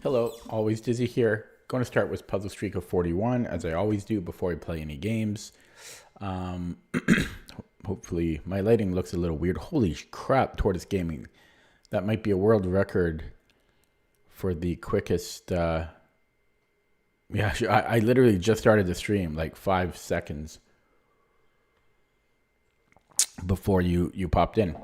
Hello, always Dizzy here. Going to start with puzzle streak of 41, as I always do before I play any games. Um, hopefully my lighting looks a little weird. Holy crap, Tortoise Gaming. That might be a world record for the quickest... I literally just started the stream like 5 seconds before you popped in.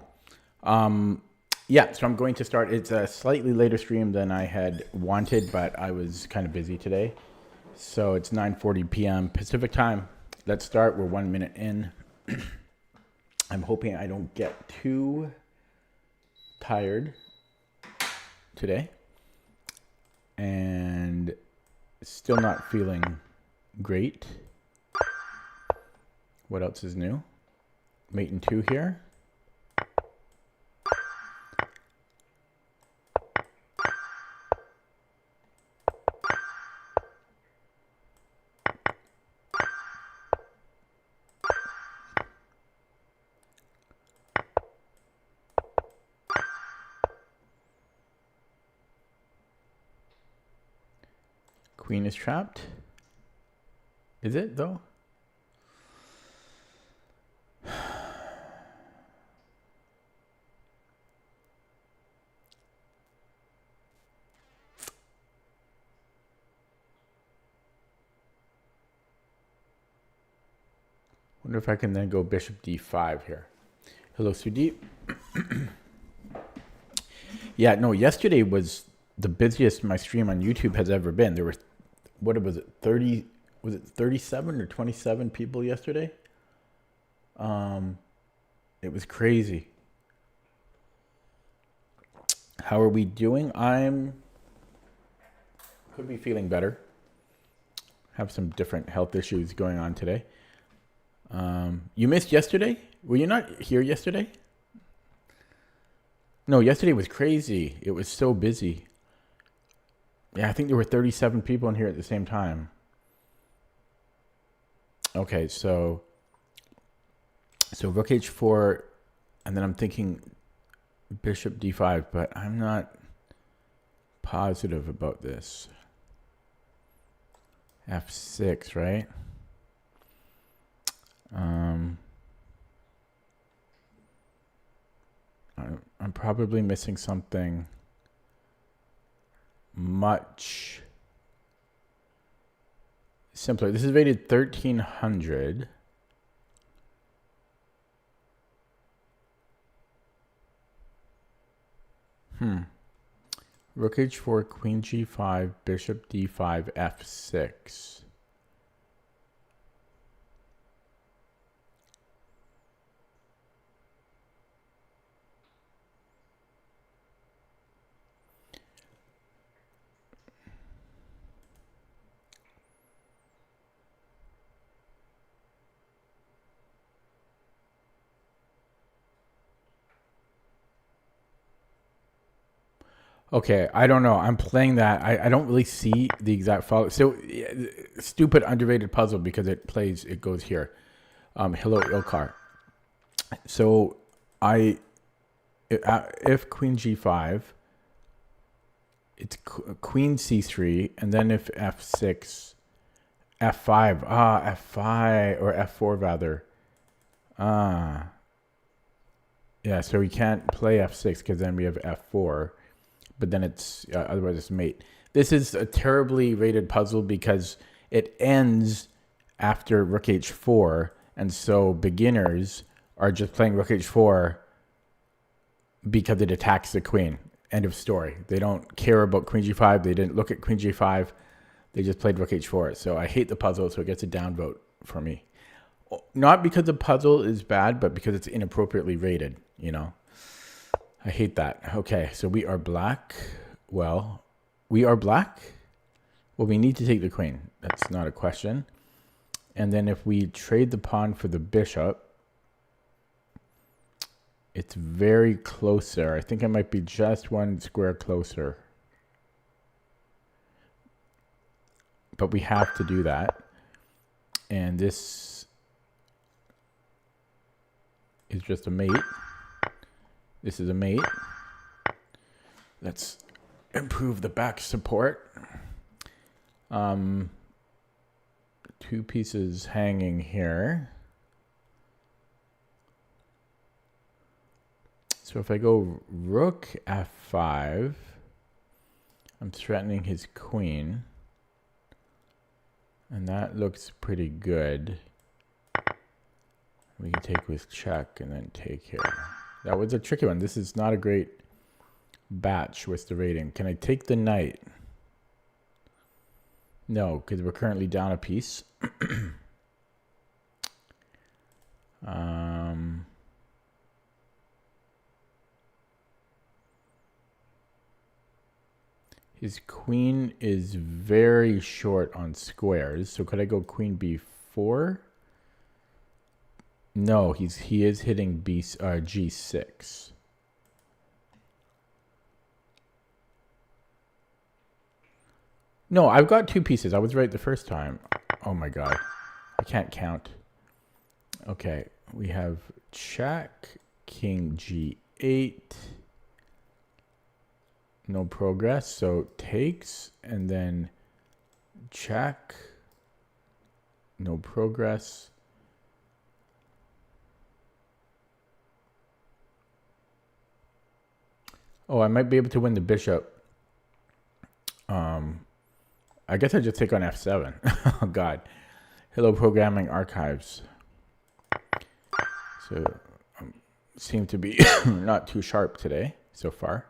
Yeah, so I'm going to start. It's a slightly later stream than I had wanted, but I was kind of busy today. So it's 9:40 p.m. Pacific time. Let's start. We're 1 minute in. I'm hoping I don't get too tired today. And still not feeling great. What else is new? Mate and 2 here. Queen is trapped. Is it, though? Wonder if I can then go bishop d5 here. Hello, Sudeep. Yeah, no, yesterday was the busiest my stream on YouTube has ever been. There were, what was it, 30, was it 37 or 27 people yesterday? It was crazy. How are we doing? Could be feeling better. Have some different health issues going on today. You missed yesterday? Were you not here yesterday? No, yesterday was crazy. It was so busy. Yeah, I think there were 37 people in here at the same time. Okay, so rook h4, and then I'm thinking bishop d5, but I'm not positive about this. f6, right? I'm probably missing something much simpler. This is rated 1300. Rook h4, queen g5, bishop d5, f6. Okay, I don't know. I'm playing that. I don't really see the exact follow. So, stupid underrated puzzle because it goes here. Hello, Ilkar. So, if queen g5, it's queen c3, and then if f6, f5, f5, or f4 rather. Yeah, so we can't play f6 because then we have f4. But then it's, otherwise it's mate. This is a terribly rated puzzle because it ends after rook h4. And so beginners are just playing rook h4 because it attacks the queen. End of story. They don't care about queen g5. They didn't look at queen g5. They just played rook h4. So I hate the puzzle, so it gets a downvote for me. Not because the puzzle is bad, but because it's inappropriately rated, you know. I hate that. Okay, so we are black. Well, we are black. Well, we need to take the queen. That's not a question. And then if we trade the pawn for the bishop, it's very close there. I think it might be just one square closer. But we have to do that. And this is just a mate. This is a mate. Let's improve the back support. 2 pieces hanging here. So if I go rook f5, I'm threatening his queen. And that looks pretty good. We can take with check and then take here. That was a tricky one. This is not a great batch with the rating. Can I take the knight? No, because we're currently down a piece. His queen is very short on squares. So could I go queen b4? No, he is hitting g6. No, I've got 2 pieces. I was right the first time. Oh my god. I can't count. Okay, we have check, king g8. No progress, so takes, and then check. No progress. Oh, I might be able to win the bishop. I guess I just take on f7. Oh god. Hello, programming archives. So seem to be not too sharp today so far.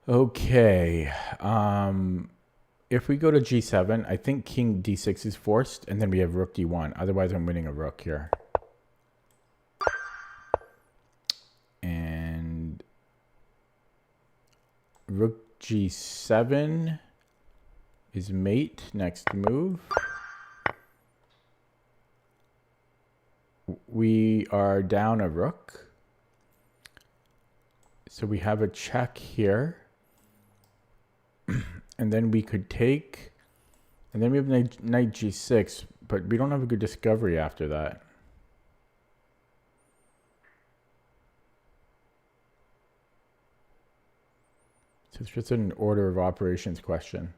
Okay. If we go to g7, I think king d6 is forced, and then we have rook d1. Otherwise, I'm winning a rook here. And rook g7 is mate. Next move. We are down a rook. So we have a check here. And then we could take, and then we have knight g6, but we don't have a good discovery after that. So it's just an order of operations question.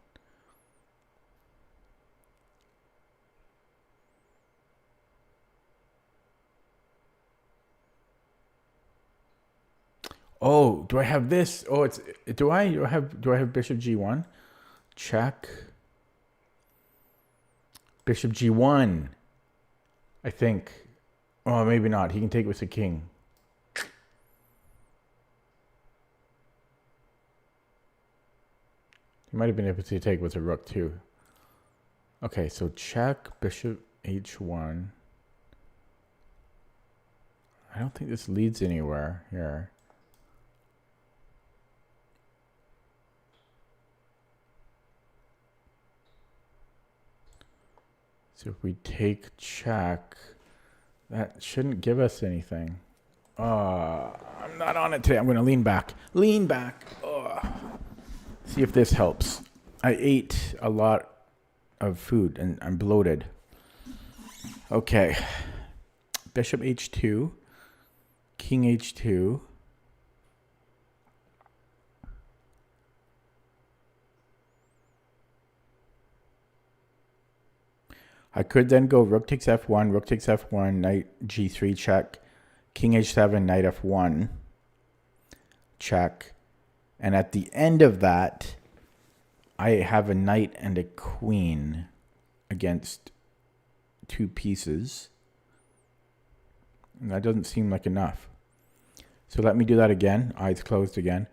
Oh, do I have this? Oh, it's do I have bishop g1? Check. Bishop g1. I think. Oh, maybe not. He can take with the king. He might have been able to take with a rook too. Okay, so check, bishop h1. I don't think this leads anywhere here. So if we take check, that shouldn't give us anything. I'm not on it today. I'm going to lean back. Lean back. See if this helps. I ate a lot of food and I'm bloated. Okay. Bishop h2. King h2. I could then go rook takes f1, knight g3 check, king h7, knight f1 check. And at the end of that, I have a knight and a queen against 2 pieces. And that doesn't seem like enough. So let me do that again. Eyes closed again.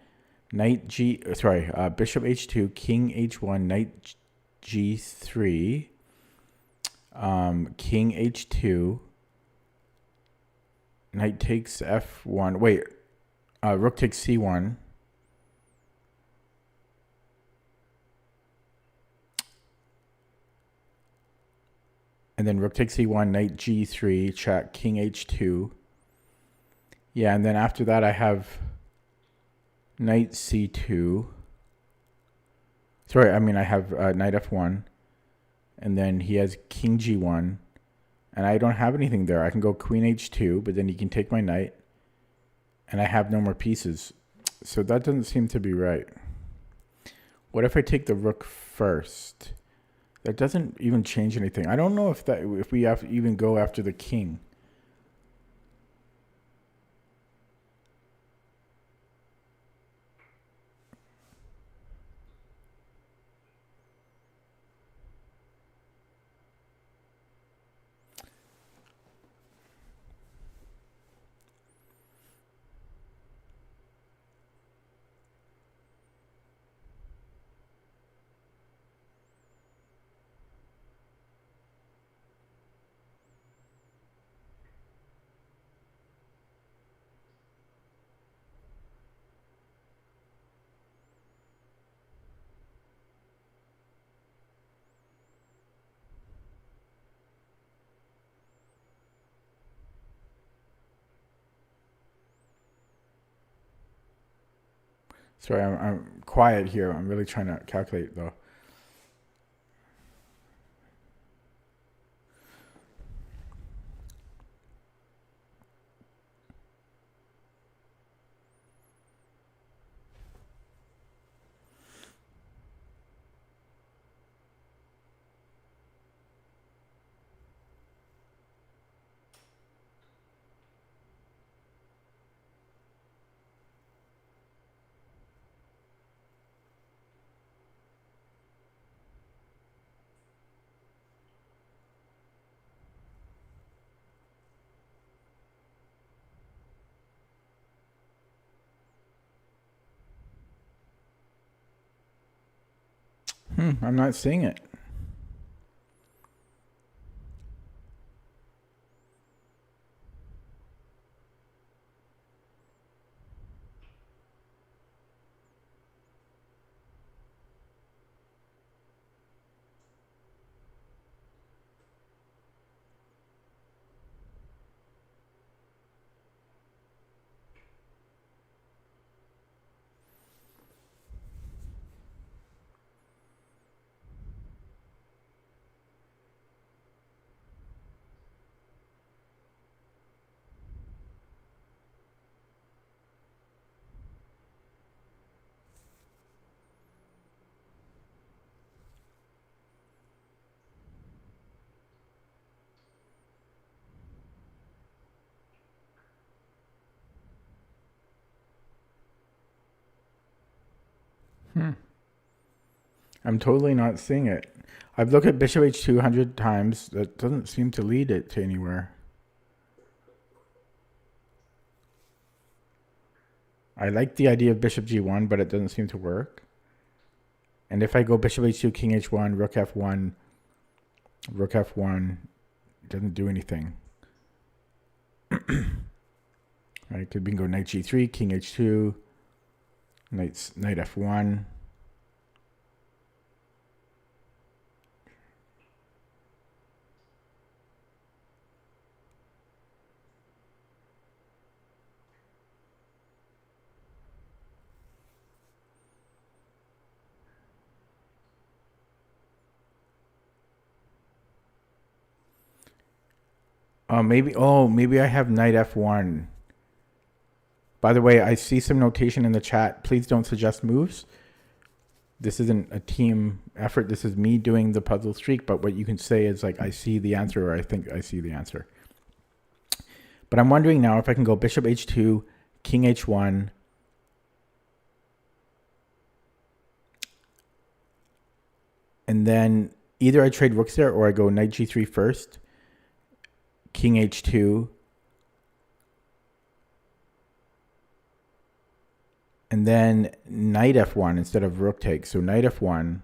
Bishop h2, king h1, knight g3. King h2, knight takes f1. Wait, rook takes c1. And then rook takes c1, knight g3, check, king h2. Yeah, and then after that I have knight c2. Sorry, I mean I have knight f1. And then he has king g1. And I don't have anything there. I can go queen h2, but then he can take my knight. And I have no more pieces. So that doesn't seem to be right. What if I take the rook first? That doesn't even change anything. I don't know if we have to even go after the king. Sorry, I'm quiet here. I'm really trying to calculate though. I'm not seeing it. I'm totally not seeing it. I've looked at bishop h2 100 times. That doesn't seem to lead it to anywhere. I like the idea of bishop g1, but it doesn't seem to work. And if I go bishop h2, king h1, rook f1, it doesn't do anything. Right, we can go knight g3, king h2, knight f1. Maybe I have knight f1. By the way, I see some notation in the chat. Please don't suggest moves. This isn't a team effort. This is me doing the puzzle streak. But what you can say is like, I see the answer, or I think I see the answer. But I'm wondering now if I can go bishop h2, king h1. And then either I trade rooks there or I go knight g3 first, king h2, and then knight f1 instead of rook takes. So knight f1,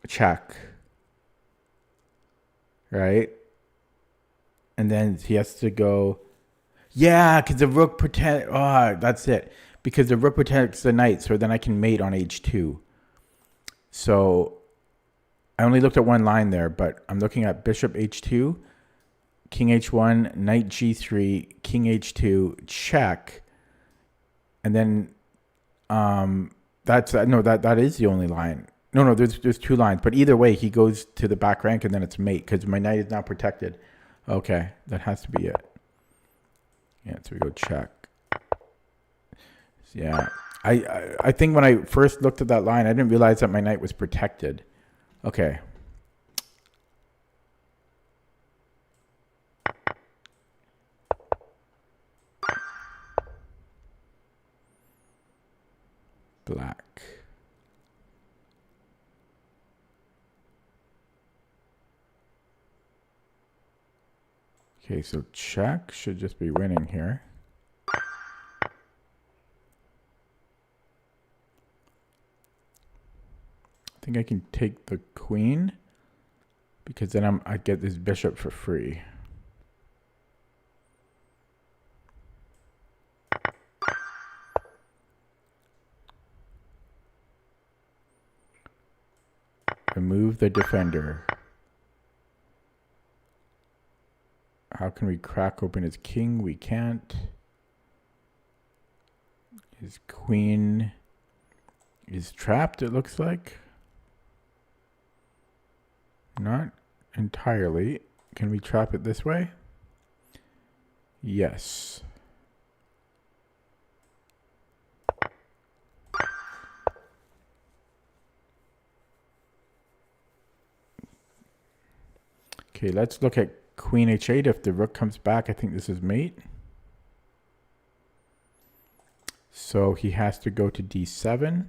check, right? And then he has to go, yeah, because the rook protect. Oh, that's it. Because the rook protects the knight, so then I can mate on h2. So I only looked at one line there, but I'm looking at bishop h2, king h1, knight g3, king h2, check. And then that is the only line. No, there's two lines. But either way, he goes to the back rank and then it's mate because my knight is now protected. Okay, that has to be it. Yeah, so we go check. Yeah. I think when I first looked at that line, I didn't realize that my knight was protected. Okay. Black. Okay, so check should just be winning here. I think I can take the queen because then I get this bishop for free. Remove the defender. How can we crack open his king? We can't. His queen is trapped, it looks like. Not entirely. Can we trap it this way? Yes. Okay, let's look at queen h8. If the rook comes back, I think this is mate. So he has to go to d7.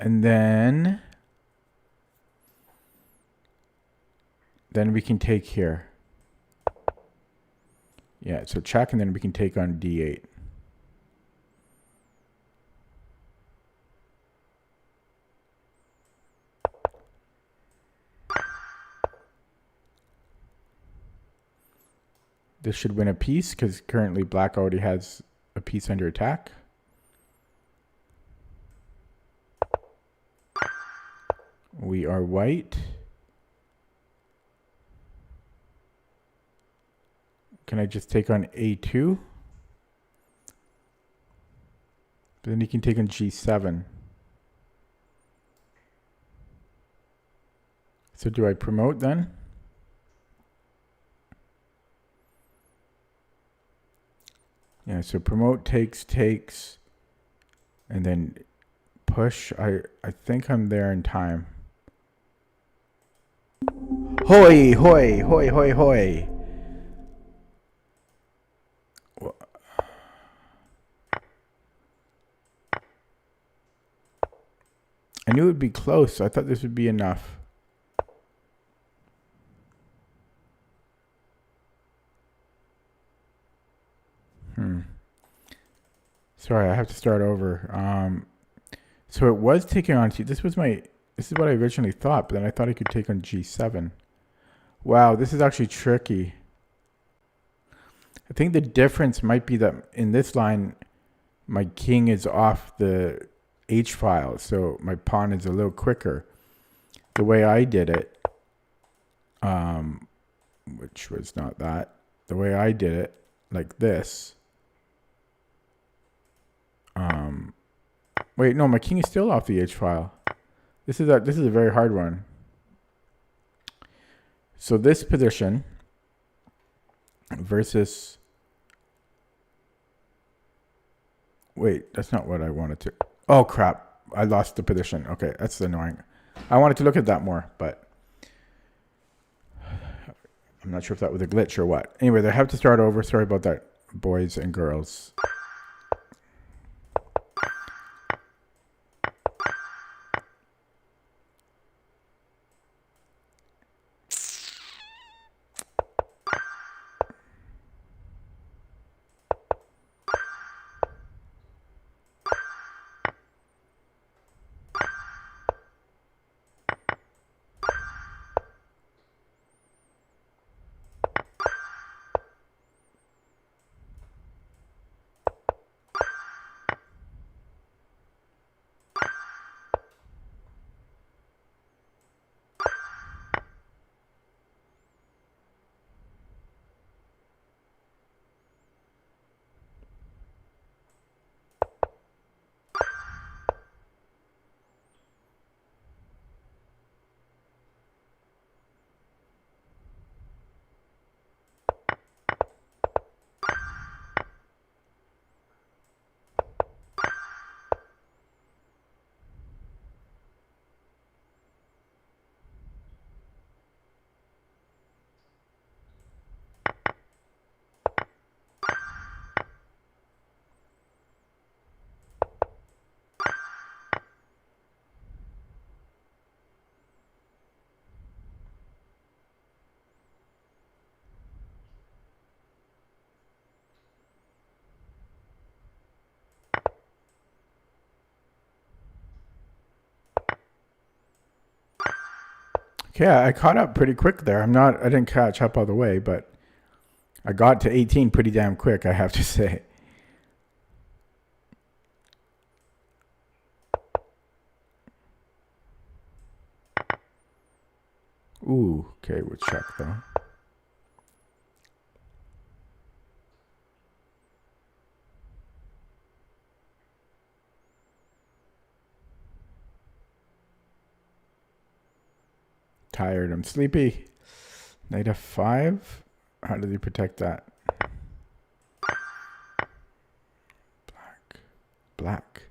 And then we can take here. Yeah, so check, and then we can take on d8. This should win a piece because currently black already has a piece under attack. We are white. Can I just take on a2? But then he can take on g7. So do I promote then? Yeah, so promote takes, and then push. I think I'm there in time. Hoi, hoi, hoi, hoi, hoi. I knew it would be close. I thought this would be enough. Sorry, I have to start over. So it was taking on this is what I originally thought, but then I thought I could take on g7. Wow, this is actually tricky. I think the difference might be that in this line, my king is off the H file, so my pawn is a little quicker. The way I did it, which was not that, the way I did it, like this. Wait, no, my king is still off the H file. This is a very hard one. So this position versus. Wait, that's not what I wanted to. Oh crap! I lost the position. Okay, that's annoying. I wanted to look at that more, but I'm not sure if that was a glitch or what. Anyway, they have to start over. Sorry about that, boys and girls. Yeah, I caught up pretty quick there. I didn't catch up all the way, but I got to 18 pretty damn quick, I have to say. Ooh, okay, we'll check though. Tired, I'm sleepy. Knight f5. How does he protect that? Black.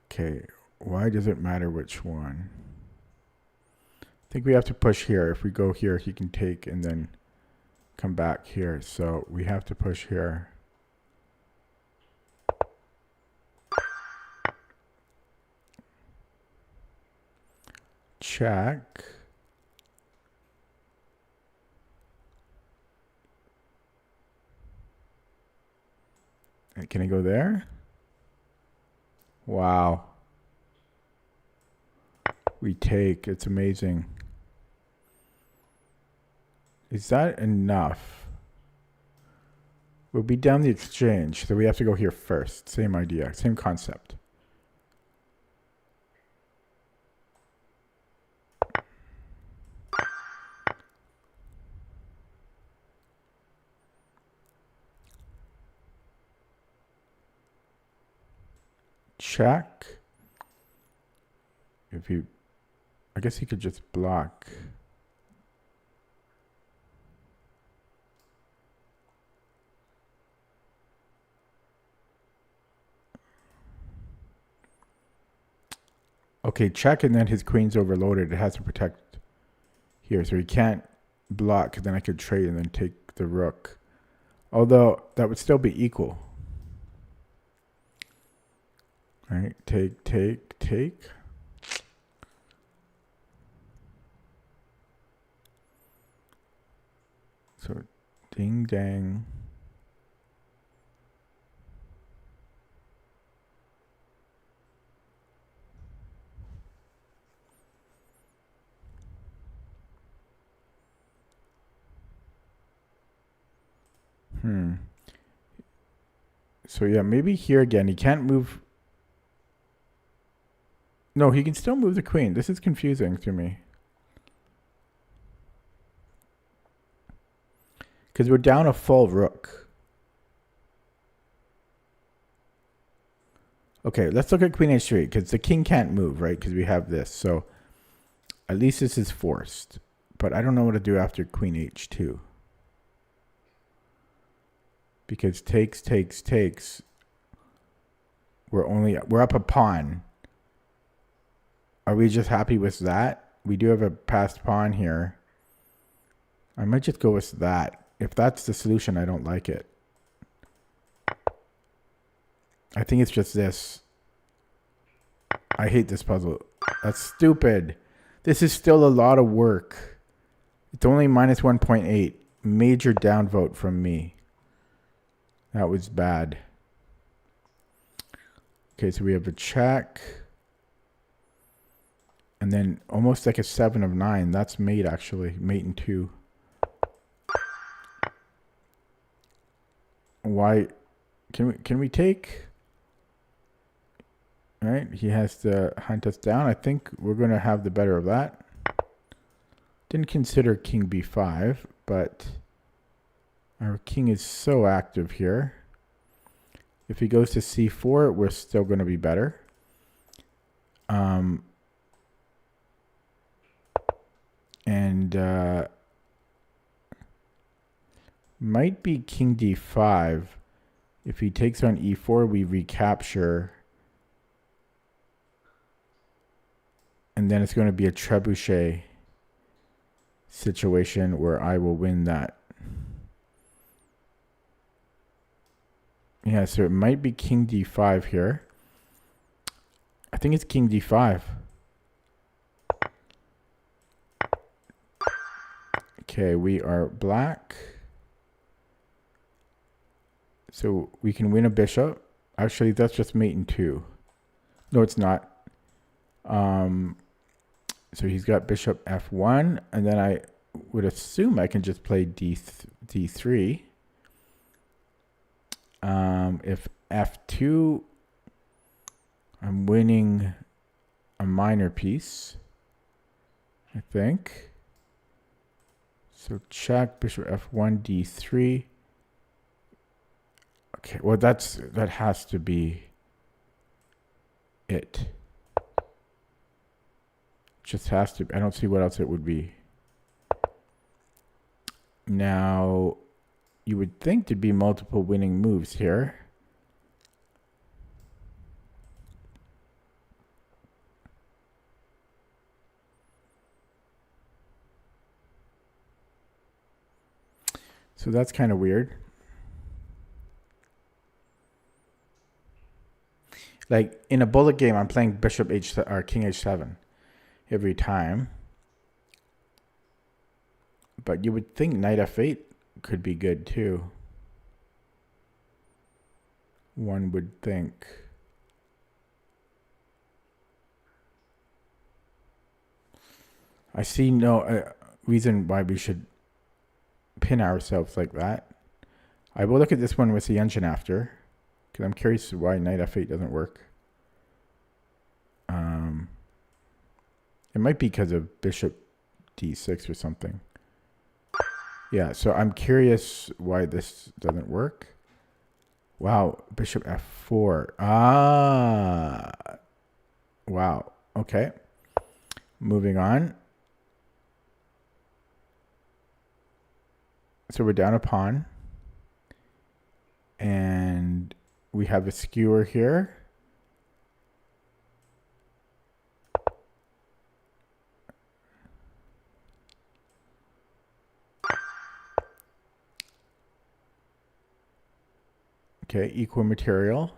Okay, why does it matter which one? I think we have to push here. If we go here, he can take and then come back here. So we have to push here. Check. Can I go there? Wow. We take. It's amazing. Is that enough? We'll be down the exchange, so we have to go here first. Same idea, same concept. Check. If you, I guess he could just block. Okay, check, and then his queen's overloaded. It has to protect here, so he can't block. Then I could trade and then take the rook. Although that would still be equal. All right, take. So, ding dang. So yeah, maybe here again. He can't move. No, he can still move the queen. This is confusing to me. Because we're down a full rook. Okay, let's look at queen h3, because the king can't move, right? Because we have this. So at least this is forced. But I don't know what to do after queen h2. Because takes. We're up a pawn. Are we just happy with that? We do have a passed pawn here. I might just go with that. If that's the solution, I don't like it. I think it's just this. I hate this puzzle. That's stupid. This is still a lot of work. It's only minus 1.8. Major downvote from me. That was bad. Okay, so we have a check. And then almost like a 7 of 9. That's mate, actually. Mate and 2. Why? Can we take? All right, he has to hunt us down. I think we're going to have the better of that. Didn't consider king b5, but our king is so active here. If he goes to c4, we're still going to be better. Might be king d5. If he takes on e4, we recapture. And then it's going to be a trebuchet situation where I will win that. Yeah, so it might be king d5 here. I think it's king d5. Okay, we are black. So we can win a bishop. Actually, that's just mate in 2. No, it's not. So he's got bishop f1, and then I would assume I can just play d3. If f2, I'm winning a minor piece, I think. So check, bishop f1, d3. Okay, well that has to be it. Just has to be. I don't see what else it would be. Now, you would think there'd be multiple winning moves here. So that's kind of weird. Like in a bullet game, I'm playing bishop h or king h7 every time. But you would think knight f8 could be good too. One would think. I see no reason why we should pin ourselves like that. I will look at this one with the engine after, because I'm curious why knight f8 doesn't work. It might be because of bishop d6 or something. Yeah, so I'm curious why this doesn't work. Wow, bishop f4. Ah. Wow, okay. Moving on. So we're down a pawn. And we have a skewer here. Okay, equal material.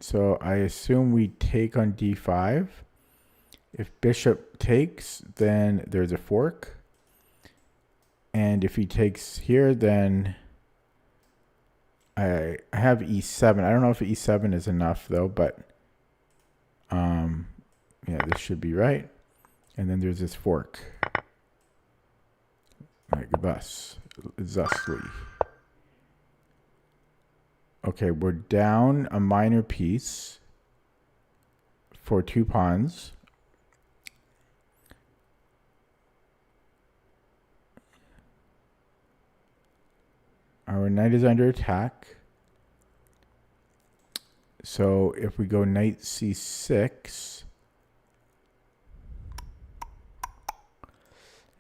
So I assume we take on d5. If bishop takes, then there's a fork. And if he takes here, then I have e7. I don't know if e7 is enough though, but yeah, this should be right. And then there's this fork. Like thusly. Okay, we're down a minor piece for 2 pawns. Our knight is under attack. So if we go knight c6,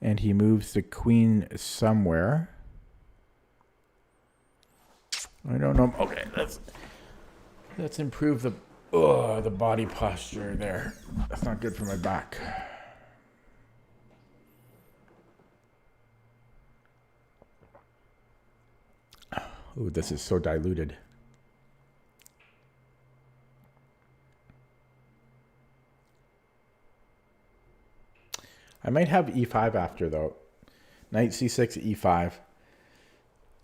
and he moves the queen somewhere. I don't know. Okay, let's improve the body posture there. That's not good for my back. Ooh, this is so diluted. I might have e5 after though. Knight c6, e5.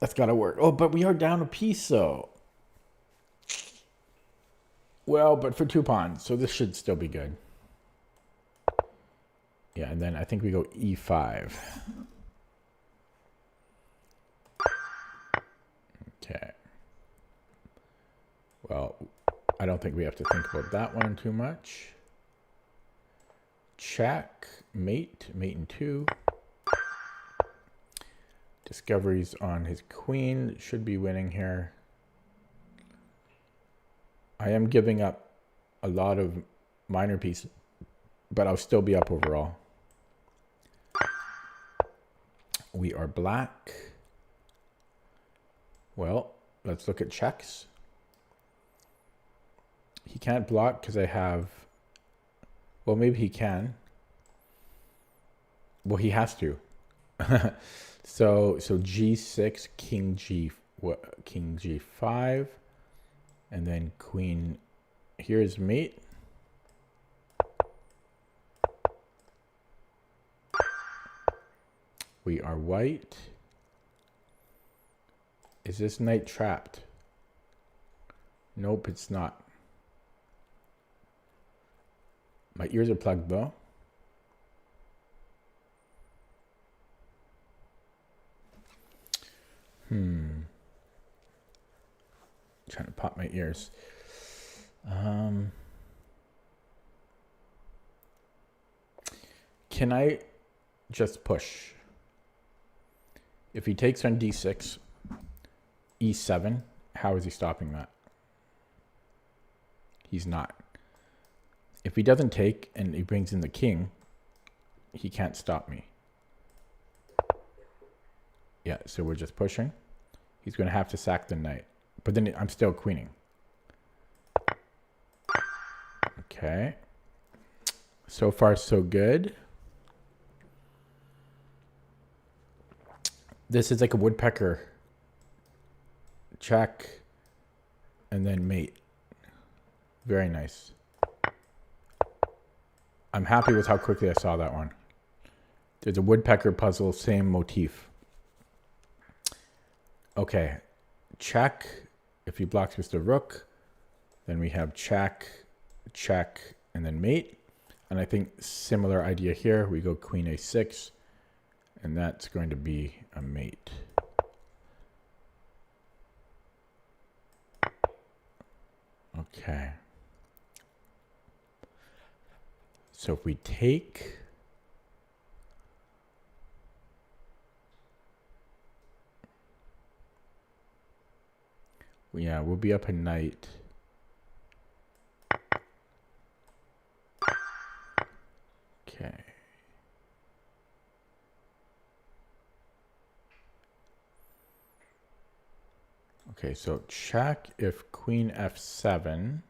That's gotta work. Oh, but we are down a piece though. Well, but for 2 pawns, so this should still be good. Yeah, and then I think we go e5. Okay. Well, I don't think we have to think about that one too much. Check, mate in 2. Discoveries on his queen, should be winning here. I am giving up a lot of minor pieces, but I'll still be up overall. We are black. Well, let's look at checks. He can't block because I have... Well, maybe he can. Well, he has to. So g6, king g5, and then queen. Here's mate. We are white. Is this knight trapped? Nope, it's not. My ears are plugged though. Trying to pop my ears. Can I just push? If he takes on d6, e7, how is he stopping that? He's not. If he doesn't take and he brings in the king, he can't stop me. Yeah, so we're just pushing. He's going to have to sack the knight. But then I'm still queening. Okay. So far, so good. This is like a woodpecker. Check. And then mate. Very nice. I'm happy with how quickly I saw that one. There's a woodpecker puzzle, same motif. Okay. Check. If he blocks with the rook, then we have check, check, and then mate. And I think similar idea here. We go queen a6, and that's going to be a mate. Okay. So if we take, yeah, we'll be up a knight. Okay. Okay, so check if queen f7.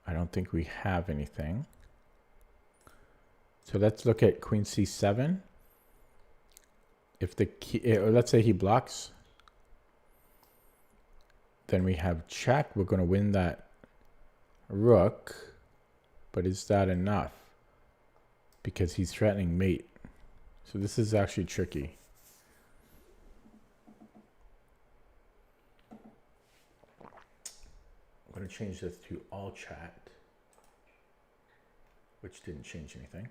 I don't think we have anything. So let's look at queen c7. If the key, let's say he blocks, then we have check. We're going to win that rook, but is that enough? Because he's threatening mate. So this is actually tricky. I'm going to change this to all chat, which didn't change anything.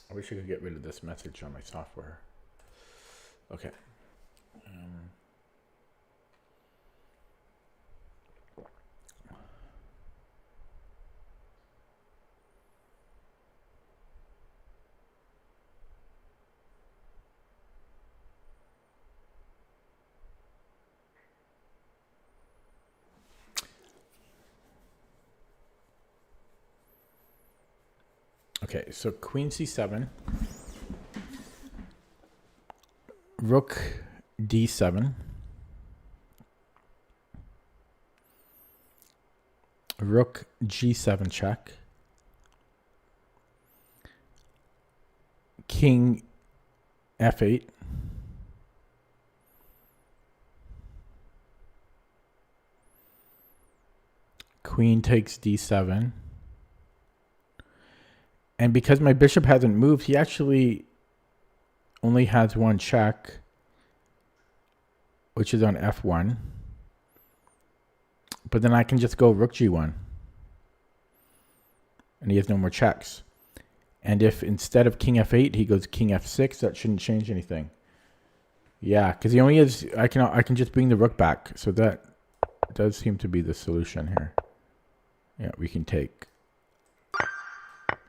I wish I could get rid of this message on my software. Okay. Okay, so queen c7, rook d7, rook g7 check, king f8, queen takes d7. And because my bishop hasn't moved, he actually only has one check, which is on f1. But then I can just go rook g1. And he has no more checks. And if instead of king f8, he goes king f6, that shouldn't change anything. Yeah, because he only has, I can just bring the rook back. So that does seem to be the solution here. Yeah, we can take.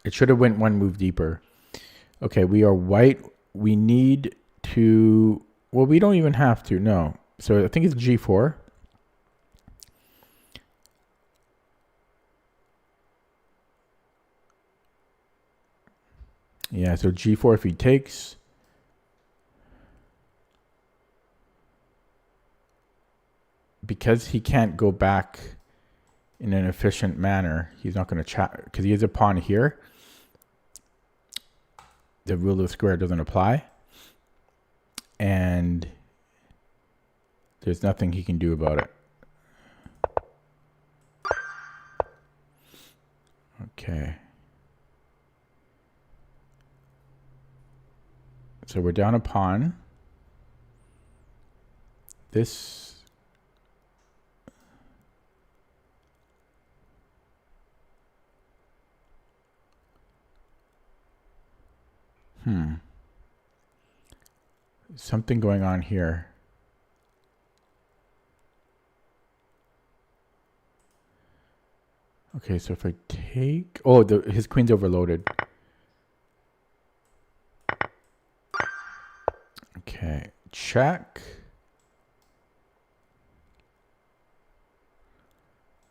It should have went one move deeper. Okay, we are white. We need to, well, we don't even have to, no. So I think it's g4. Yeah, so g4 if he takes. Because he can't go back in an efficient manner, he's not going to chat, because he has a pawn here. The rule of the square doesn't apply. And there's nothing he can do about it. Okay. So we're down a pawn. This Something going on here. Okay, so if I take... Oh, his queen's overloaded. Okay, check.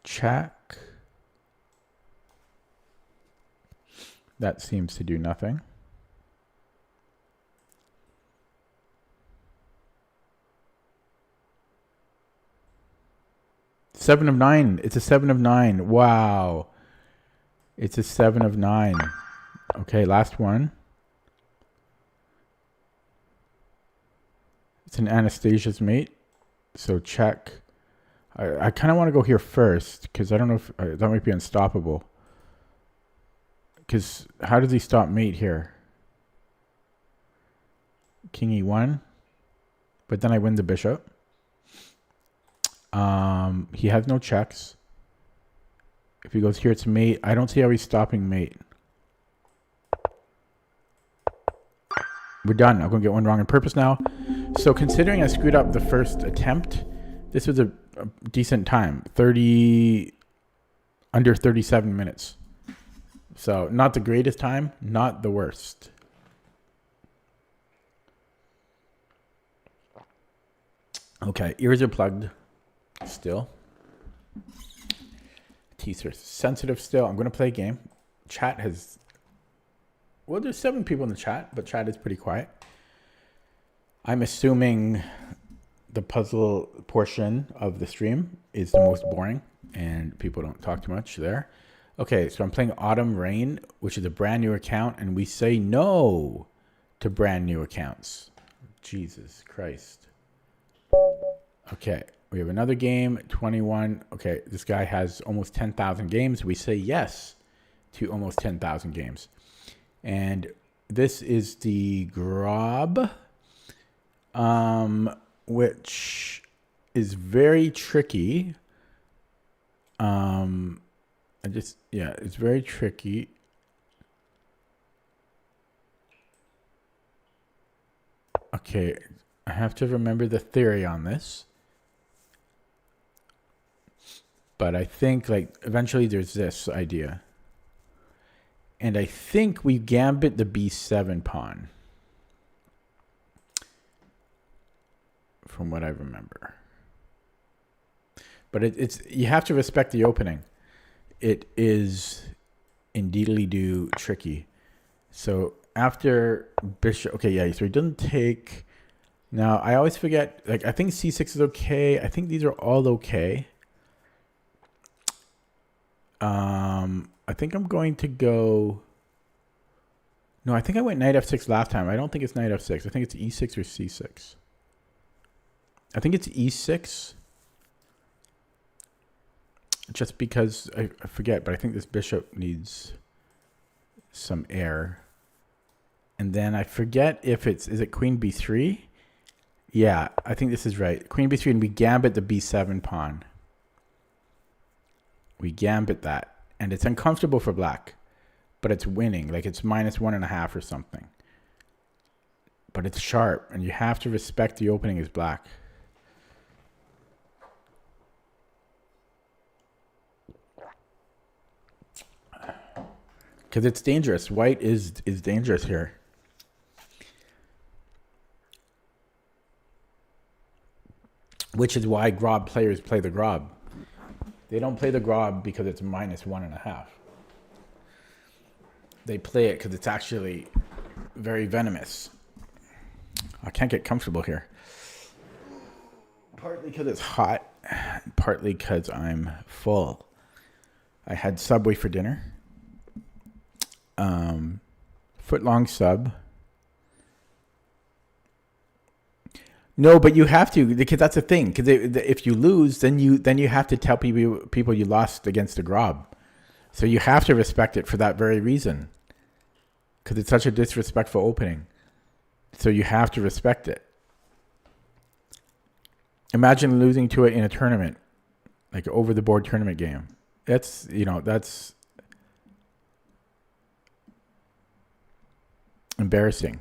Check. That seems to do nothing. Seven of nine. It's a 7 of 9. Wow. It's a 7 of 9. Okay, last one. It's an Anastasia's mate. So check. I kind of want to go here first because I don't know if that might be unstoppable. Because how does he stop mate here? King E1. But then I win the bishop. He has no checks. If he goes here, it's mate. I don't see how he's stopping mate. We're done. I'm going to get one wrong on purpose now. So considering I screwed up the first attempt, this was a decent time. Under 37 minutes. So not the greatest time, not the worst. Okay, ears are plugged still. Teeth are sensitive still. I'm going to play a game. Chat has... Well, there's 7 people in the chat, but chat is pretty quiet. I'm assuming the puzzle portion of the stream is the most boring and people don't talk too much there. Okay, so I'm playing Autumn Rain, which is a brand new account, and we say no to brand new accounts. Jesus Christ. Okay, we have another game, 21. Okay, this guy has almost 10,000 games. We say yes to almost 10,000 games. And this is the Grob, which is very tricky. It's very tricky. Okay, I have to remember the theory on this. But I think like eventually there's this idea. And I think we gambit the b7 pawn. From what I remember. But it's you have to respect the opening. It is indeedly tricky. So after bishop, okay, yeah, so he doesn't take. Now I always forget, like I think c6 is okay. I think these are all okay. I think I'm going to go. No, I think I went knight f6 last time. I don't think it's knight f6. I think it's e6 or c6. I think it's e6. Just because I forget, but I think this bishop needs some air. And then I forget if is it queen b3? Yeah, I think this is right. Queen b3, and we gambit the b7 pawn. We gambit that. And it's uncomfortable for black. But it's winning. Like it's -1.5 or something. But it's sharp. And you have to respect the opening as black. Because it's dangerous. White is dangerous here. Which is why Grob players play the Grob. They don't play the Grob because it's -1.5. They play it because it's actually very venomous. I can't get comfortable here. Partly because it's hot. Partly because I'm full. I had Subway for dinner. Foot-long sub. No, but you have to, because that's the thing. Because if you lose, then you have to tell people you lost against the Grob. So you have to respect it for that very reason. Because it's such a disrespectful opening. So you have to respect it. Imagine losing to it in a tournament, like an over-the-board tournament game. That's Embarrassing.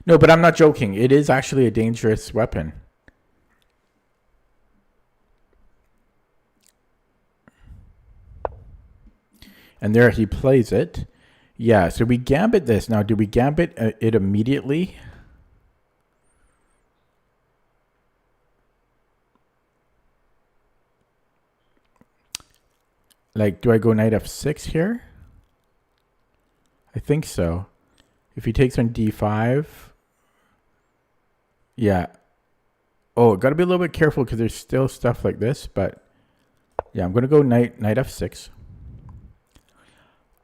No, but I'm not joking. It is actually a dangerous weapon. And there he plays it. Yeah, so we gambit this. Now, do we gambit it immediately? Like, do I go knight f6 here? I think so. If he takes on d5. Yeah. Oh, got to be a little bit careful because there's still stuff like this. But yeah, I'm going to go knight f6.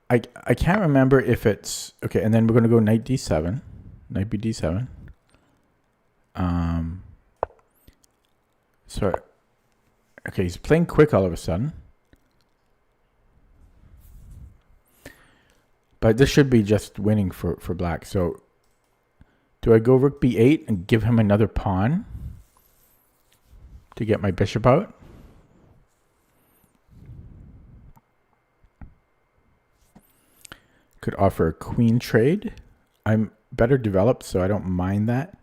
I can't remember if it's... Okay, and then we're going to go knight d7. Knight b d7. So, okay, he's playing quick all of a sudden. But this should be just winning for black. So, do I go rook b8 and give him another pawn to get my bishop out? Could offer a queen trade. I'm better developed, so I don't mind that.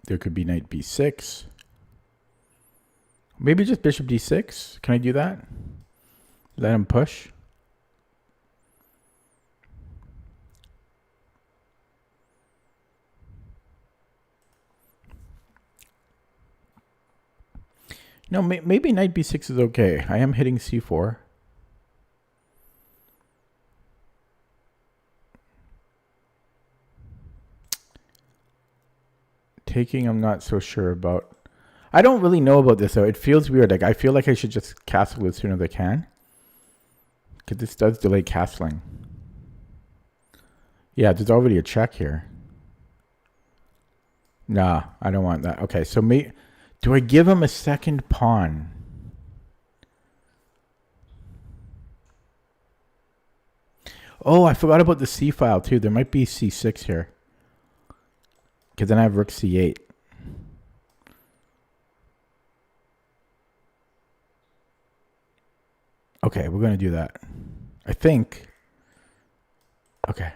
There could be knight b6. Maybe just bishop d6. Can I do that? Let him push. No, maybe knight b6 is okay. I am hitting c4. Taking, I'm not so sure about. I don't really know about this, though. It feels weird. Like, I feel like I should just castle as soon as I can. Because this does delay castling. Yeah, there's already a check here. Nah, I don't want that. Okay, so do I give him a second pawn? Oh, I forgot about the c file, too. There might be c6 here. Because then I have rook c8. Okay, we're going to do that. I think. Okay.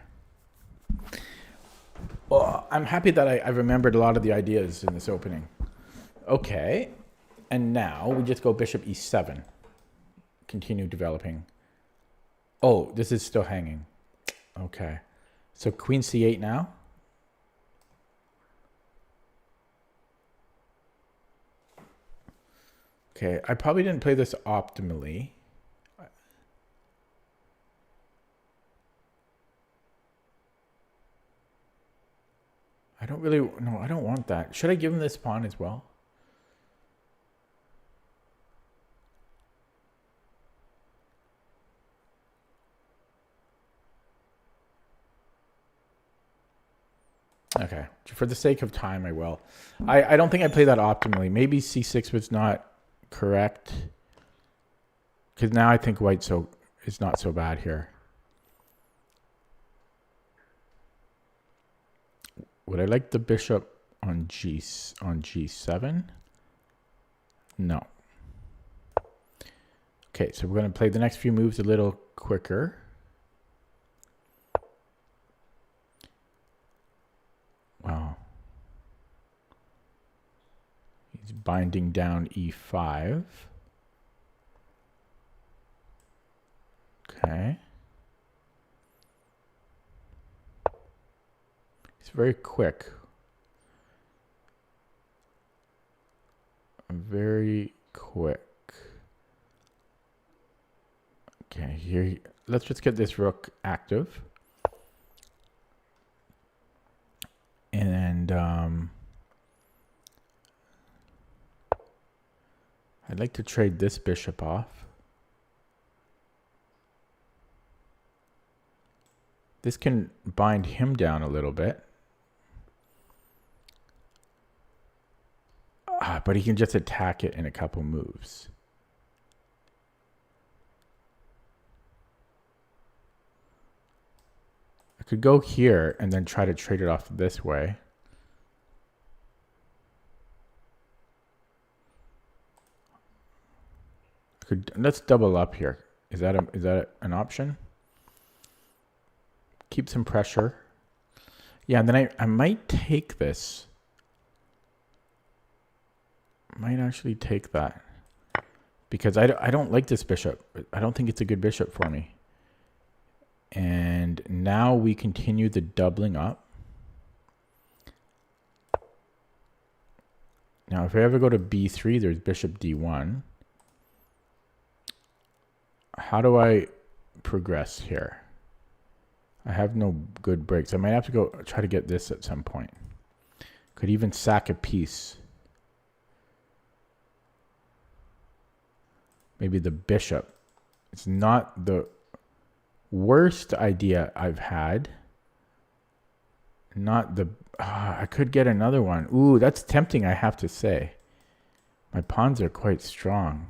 Well, I'm happy that I remembered a lot of the ideas in this opening. Okay. And now we just go bishop e7. Continue developing. Oh, this is still hanging. Okay. So queen c8 now. Okay, I probably didn't play this optimally. I don't really... No, I don't want that. Should I give him this pawn as well? Okay. For the sake of time, I will. I don't think I played that optimally. Maybe c6 was not correct. Because now I think white is not so bad here. Would I like the bishop on g7? No. Okay, so we're going to play the next few moves a little quicker. Wow. He's binding down e5. Okay. It's very quick. Very quick. Okay, here. Let's just get this rook active. And I'd like to trade this bishop off. This can bind him down a little bit. But he can just attack it in a couple moves. I could go here and then try to trade it off this way. Let's double up here. Is that an option? Keep some pressure. Yeah, and then I might take this. Might actually take that. Because I don't like this bishop. I don't think it's a good bishop for me. And now we continue the doubling up. Now, if I ever go to b3, there's bishop d1. How do I progress here? I have no good breaks. I might have to go try to get this at some point. Could even sack a piece. Maybe the bishop. It's not the worst idea I've had. Not the... I could get another one. Ooh, that's tempting, I have to say. My pawns are quite strong.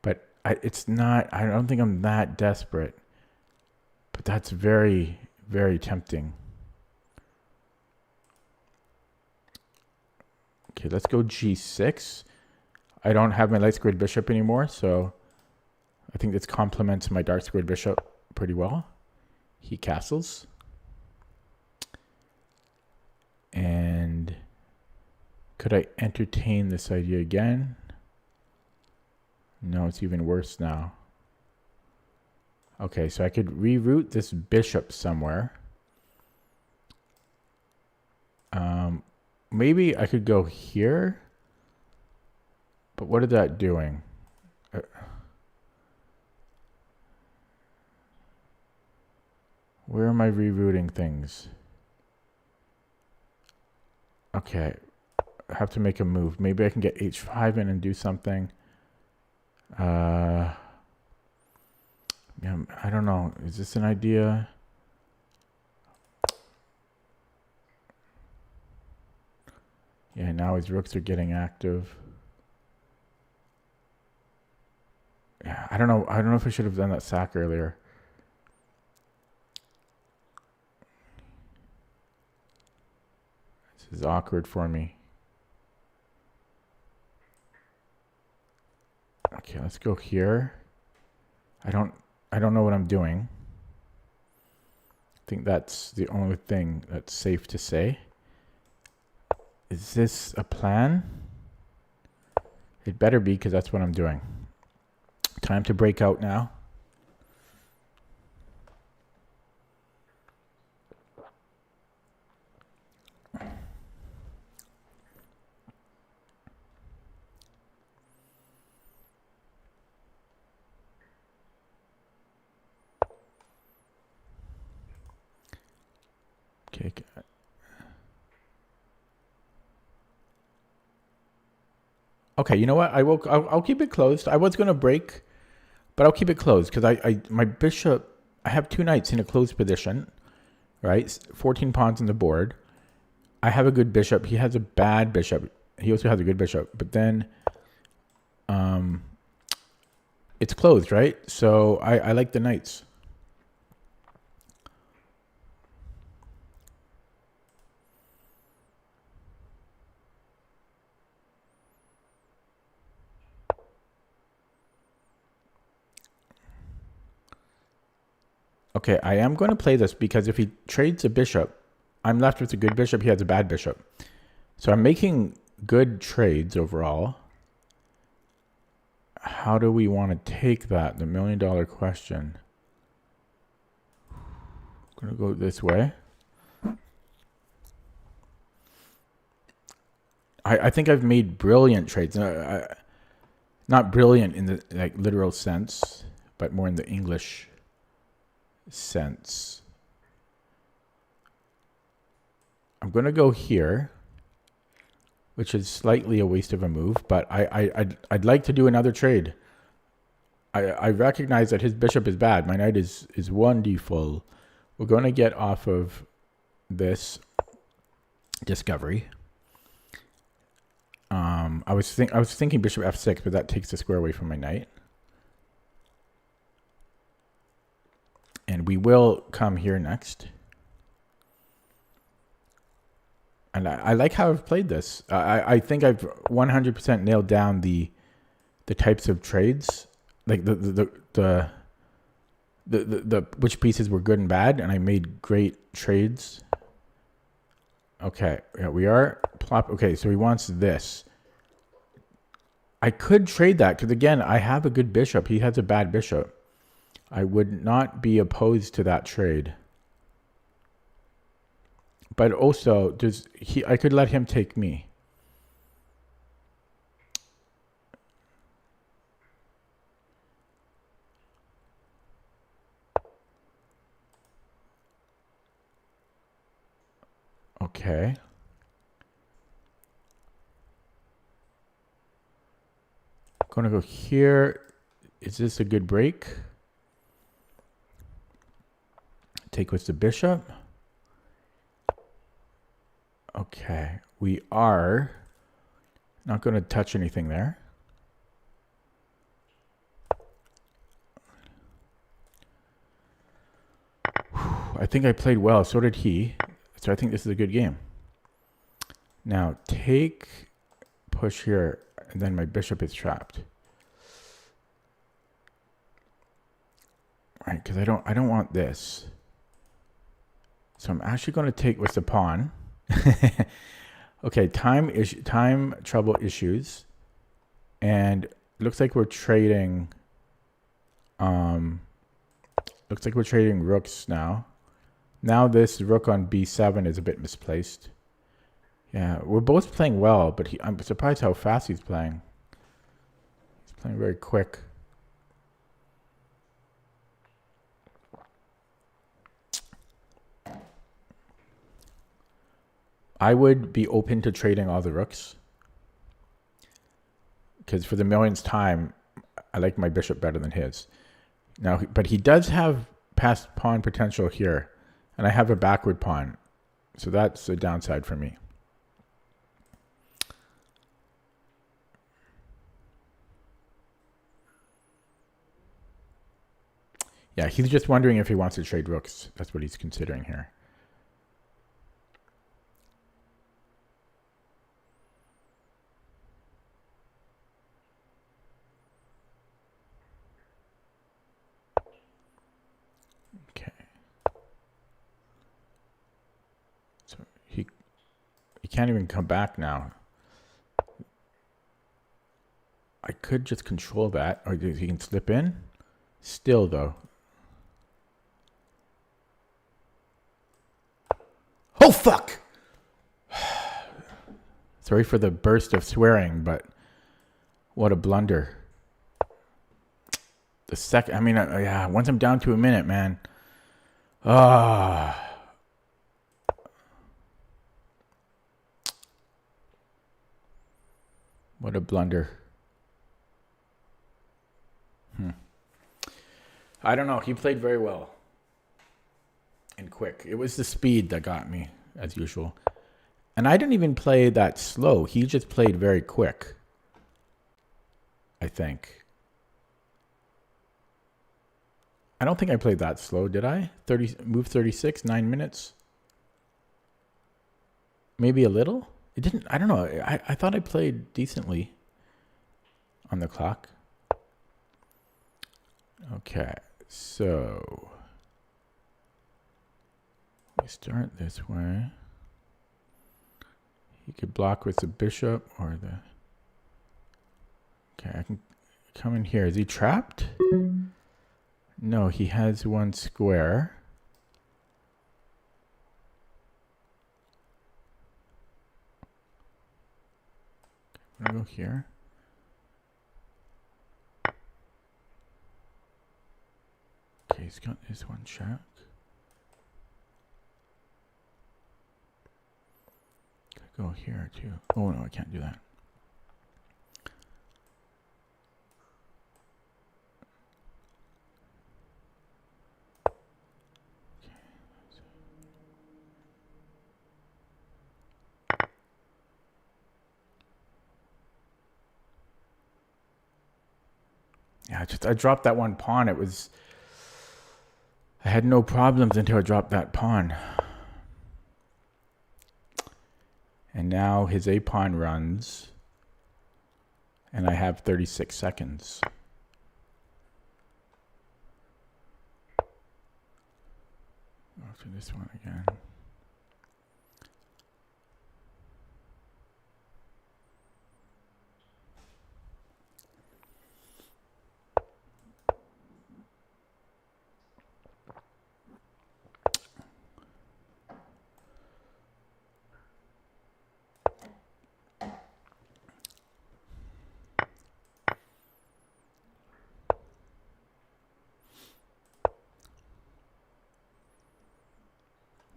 But it's not... I don't think I'm that desperate. But that's very, very tempting. Okay, let's go g6. I don't have my light squared bishop anymore, so I think this complements my dark squared bishop pretty well. He castles. And could I entertain this idea again? No, it's even worse now. Okay, so I could reroute this bishop somewhere. Maybe I could go here. But what is that doing? Where am I rerouting things? Okay, I have to make a move. Maybe I can get h5 in and do something. Yeah, I don't know. Is this an idea? Yeah, now his rooks are getting active. Yeah, I don't know. I don't know if I should have done that sack earlier. This is awkward for me. Okay, let's go here. I don't know what I'm doing. I think that's the only thing that's safe to say. Is this a plan? It better be, because that's what I'm doing. Time to break out now. Okay. Okay, you know what? I'll keep it closed. I was going to break, but I'll keep it closed because my bishop, I have two knights in a closed position, right? 14 pawns on the board. I have a good bishop. He has a bad bishop. He also has a good bishop, but then it's closed, right? So I like the knights. Okay, I am going to play this because if he trades a bishop, I'm left with a good bishop. He has a bad bishop. So I'm making good trades overall. How do we want to take that? The $1,000,000 question. I'm going to go this way. I think I've made brilliant trades. Not brilliant in the like literal sense, but more in the English sense. I'm going to go here, which is slightly a waste of a move, but I'd like to do another trade. I recognize that his bishop is bad. My knight is wonderful. We're going to get off of this discovery. I was thinking bishop f6, but that takes the square away from my knight. And we will come here next. And I like how I've played this. I think I've 100% nailed down the the types of trades, like the which pieces were good and bad, and I made great trades. Okay, yeah, we are plop. Okay, so he wants this. I could trade that because again, I have a good bishop. He has a bad bishop. I would not be opposed to that trade. But also, I could let him take me. Okay. I'm gonna go here. Is this a good break? Take with the bishop. Okay, we are not going to touch anything there. I think I played well. So did he. So I think this is a good game. Now take, push here, and then my bishop is trapped. Right, because I don't want this. So I'm actually going to take with the pawn. Okay, time trouble issues, and looks like we're trading. Looks like we're trading rooks now. Now this rook on b7 is a bit misplaced. Yeah, we're both playing well, but I'm surprised how fast he's playing. He's playing very quick. I would be open to trading all the rooks. Because for the millionth time, I like my bishop better than his. Now, but he does have passed pawn potential here. And I have a backward pawn. So that's a downside for me. Yeah, he's just wondering if he wants to trade rooks. That's what he's considering here. Okay. So he can't even come back now. I could just control that, or he can slip in. Still, though. Oh, fuck! Sorry for the burst of swearing, but what a blunder. The second, I mean, yeah, once I'm down to a minute, man. Ah. What a blunder. I don't know. He played very well. And quick. It was the speed that got me, as usual. And I didn't even play that slow. He just played very quick. I think. I don't think I played that slow, did I? Move 36, 9 minutes? Maybe a little? It didn't, I don't know. I thought I played decently on the clock. Okay, so we start this way. He could block with the bishop or the... Okay, I can come in here. Is he trapped? No, he has one square. I'm gonna go here. Okay, he's got this one check. Could go here too. Oh no, I can't do that. Yeah, I dropped that one pawn. I had no problems until I dropped that pawn. And now his a pawn runs. And I have 36 seconds. After this one again.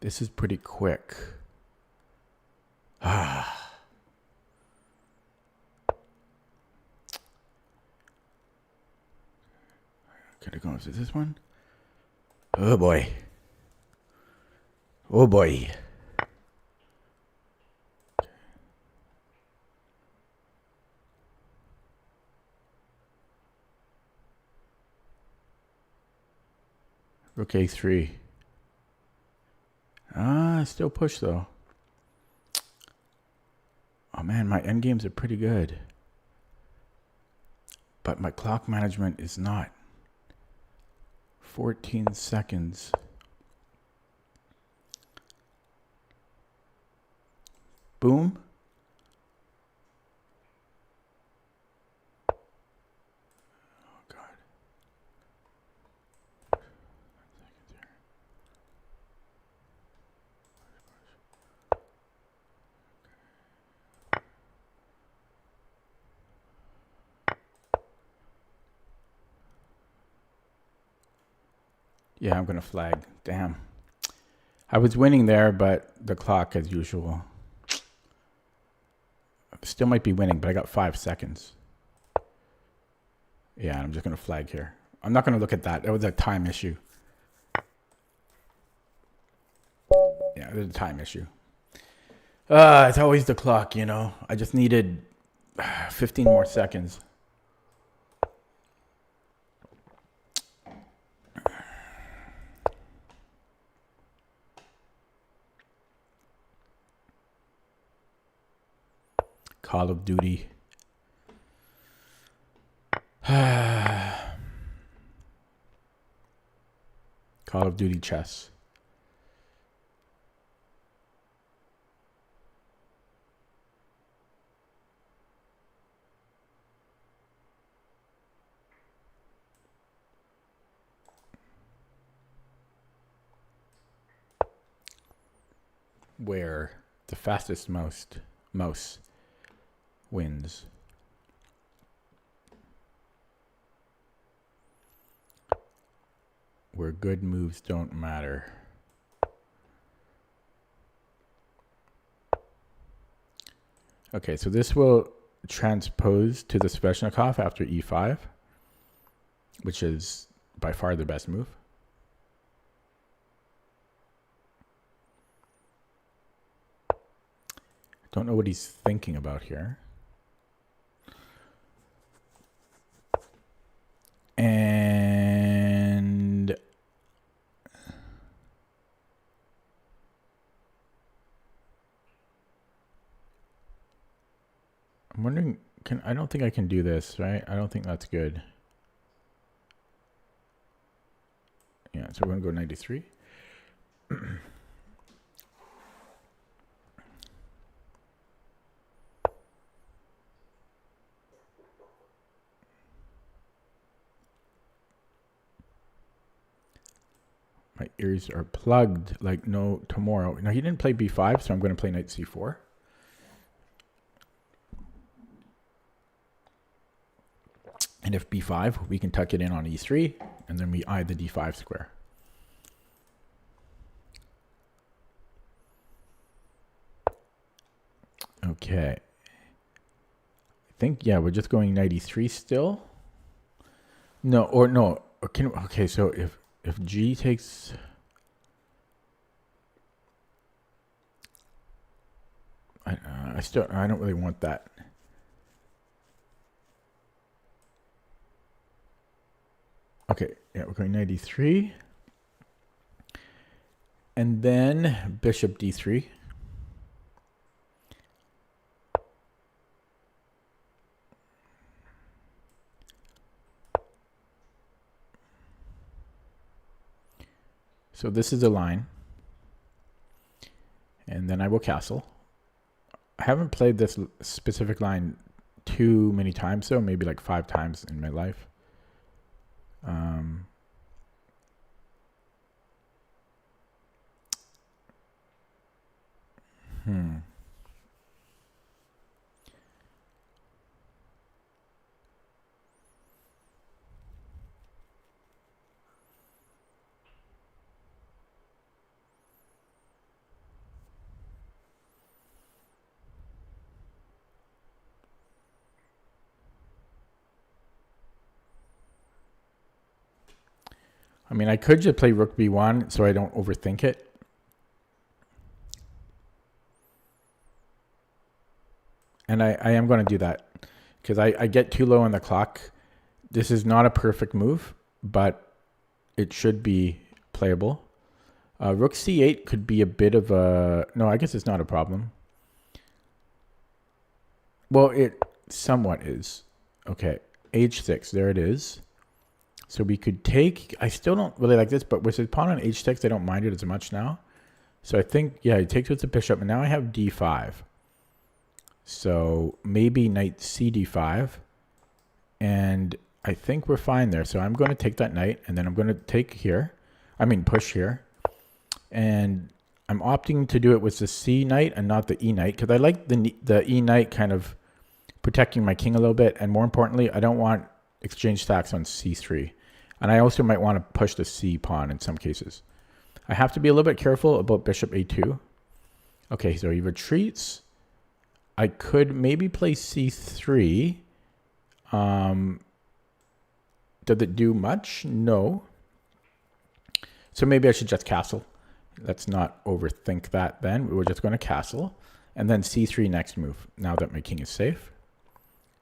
This is pretty quick. Ah. Gotta go into this one. Oh boy. Oh boy. Rook A3. Still push though. Oh man, my endgames are pretty good. But my clock management is not. 14 seconds. Boom. Oh God. Yeah, I'm gonna flag. Damn. I was winning there, but the clock, as usual. Still might be winning, but I got 5 seconds. Yeah, I'm just gonna flag here. I'm not gonna look at that. That was a time issue. Yeah, it was a time issue. It's always the clock, you know. I just needed 15 more seconds. Call of Duty. Call of Duty chess. Where the fastest mouse wins. Where good moves don't matter. Okay, so this will transpose to the Sveshnikov after e5, which is by far the best move. Don't know what he's thinking about here. And I'm wondering, I don't think I can do this, right? I don't think that's good. Yeah, so we're gonna go 93. My ears are plugged like no tomorrow. Now, he didn't play b5, so I'm going to play knight c4. And if b5, we can tuck it in on e3, and then we eye the d5 square. Okay. I think, yeah, we're just going knight e3 still. No, or no. Or okay, so if G takes... I don't really want that. Okay, yeah, we're going knight e3. And then bishop d3. So this is a line. And then I will castle. I haven't played this specific line too many times, though. Maybe like 5 times in my life. I mean, I could just play rook b1 so I don't overthink it. And I am going to do that because I get too low on the clock. This is not a perfect move, but it should be playable. Rook c8 could be a bit of a... No, I guess it's not a problem. Well, it somewhat is. Okay, h6, there it is. So we could take... I still don't really like this, but with his pawn on h6, I don't mind it as much now. So I think, yeah, he takes with the bishop, and now I have d5. So maybe knight cd5. And I think we're fine there. So I'm going to take that knight, and then I'm going to take here. I mean, push here. And I'm opting to do it with the c knight and not the e knight, because I like the e knight kind of protecting my king a little bit. And more importantly, I don't want exchange stacks on c3. And I also might want to push the c pawn in some cases. I have to be a little bit careful about bishop a2. Okay, so he retreats. I could maybe play c3. Does it do much? No. So maybe I should just castle. Let's not overthink that then. We're just going to castle. And then c3 next move, now that my king is safe.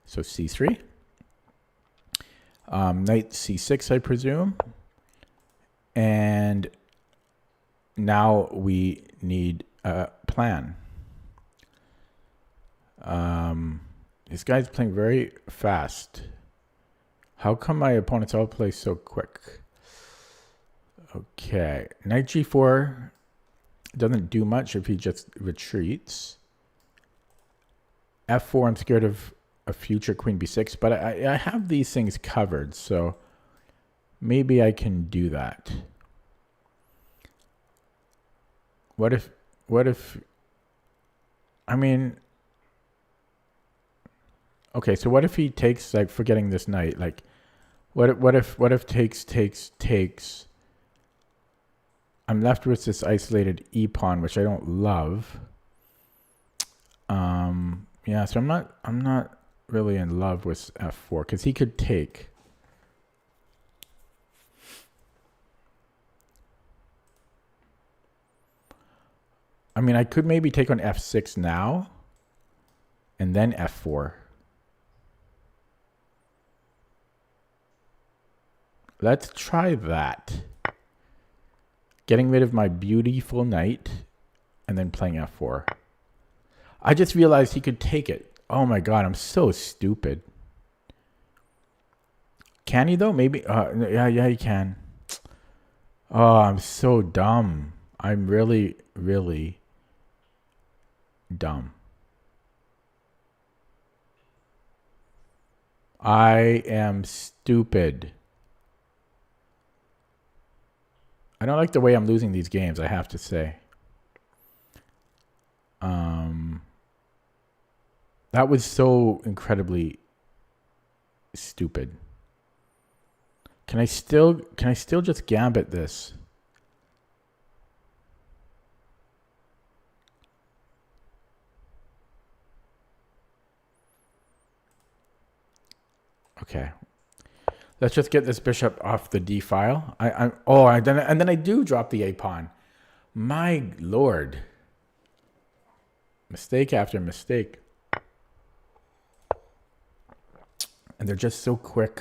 So c3. Knight c6, I presume. And now we need a plan. This guy's playing very fast. How come my opponents all play so quick? Okay, knight g4 doesn't do much if he just retreats. f4, I'm scared of a future queen b6, but I have these things covered, so maybe I can do that. What if, I mean, okay, so what if he takes, like, forgetting this knight, like, what if takes, I'm left with this isolated e pawn, which I don't love. Yeah, so I'm not really in love with f4 because he could take. I mean, I could maybe take on f6 now and then f4. Let's try that. Getting rid of my beautiful knight and then playing f4. I just realized he could take it. Oh my god, I'm so stupid. Can he though? Maybe. Yeah, he can. Oh, I'm so dumb. I'm really, really dumb. I am stupid. I don't like the way I'm losing these games, I have to say. That was so incredibly stupid. Can I still just gambit this? Okay. Let's just get this bishop off the d file. And then I do drop the a pawn. My lord. Mistake after mistake. And they're just so quick.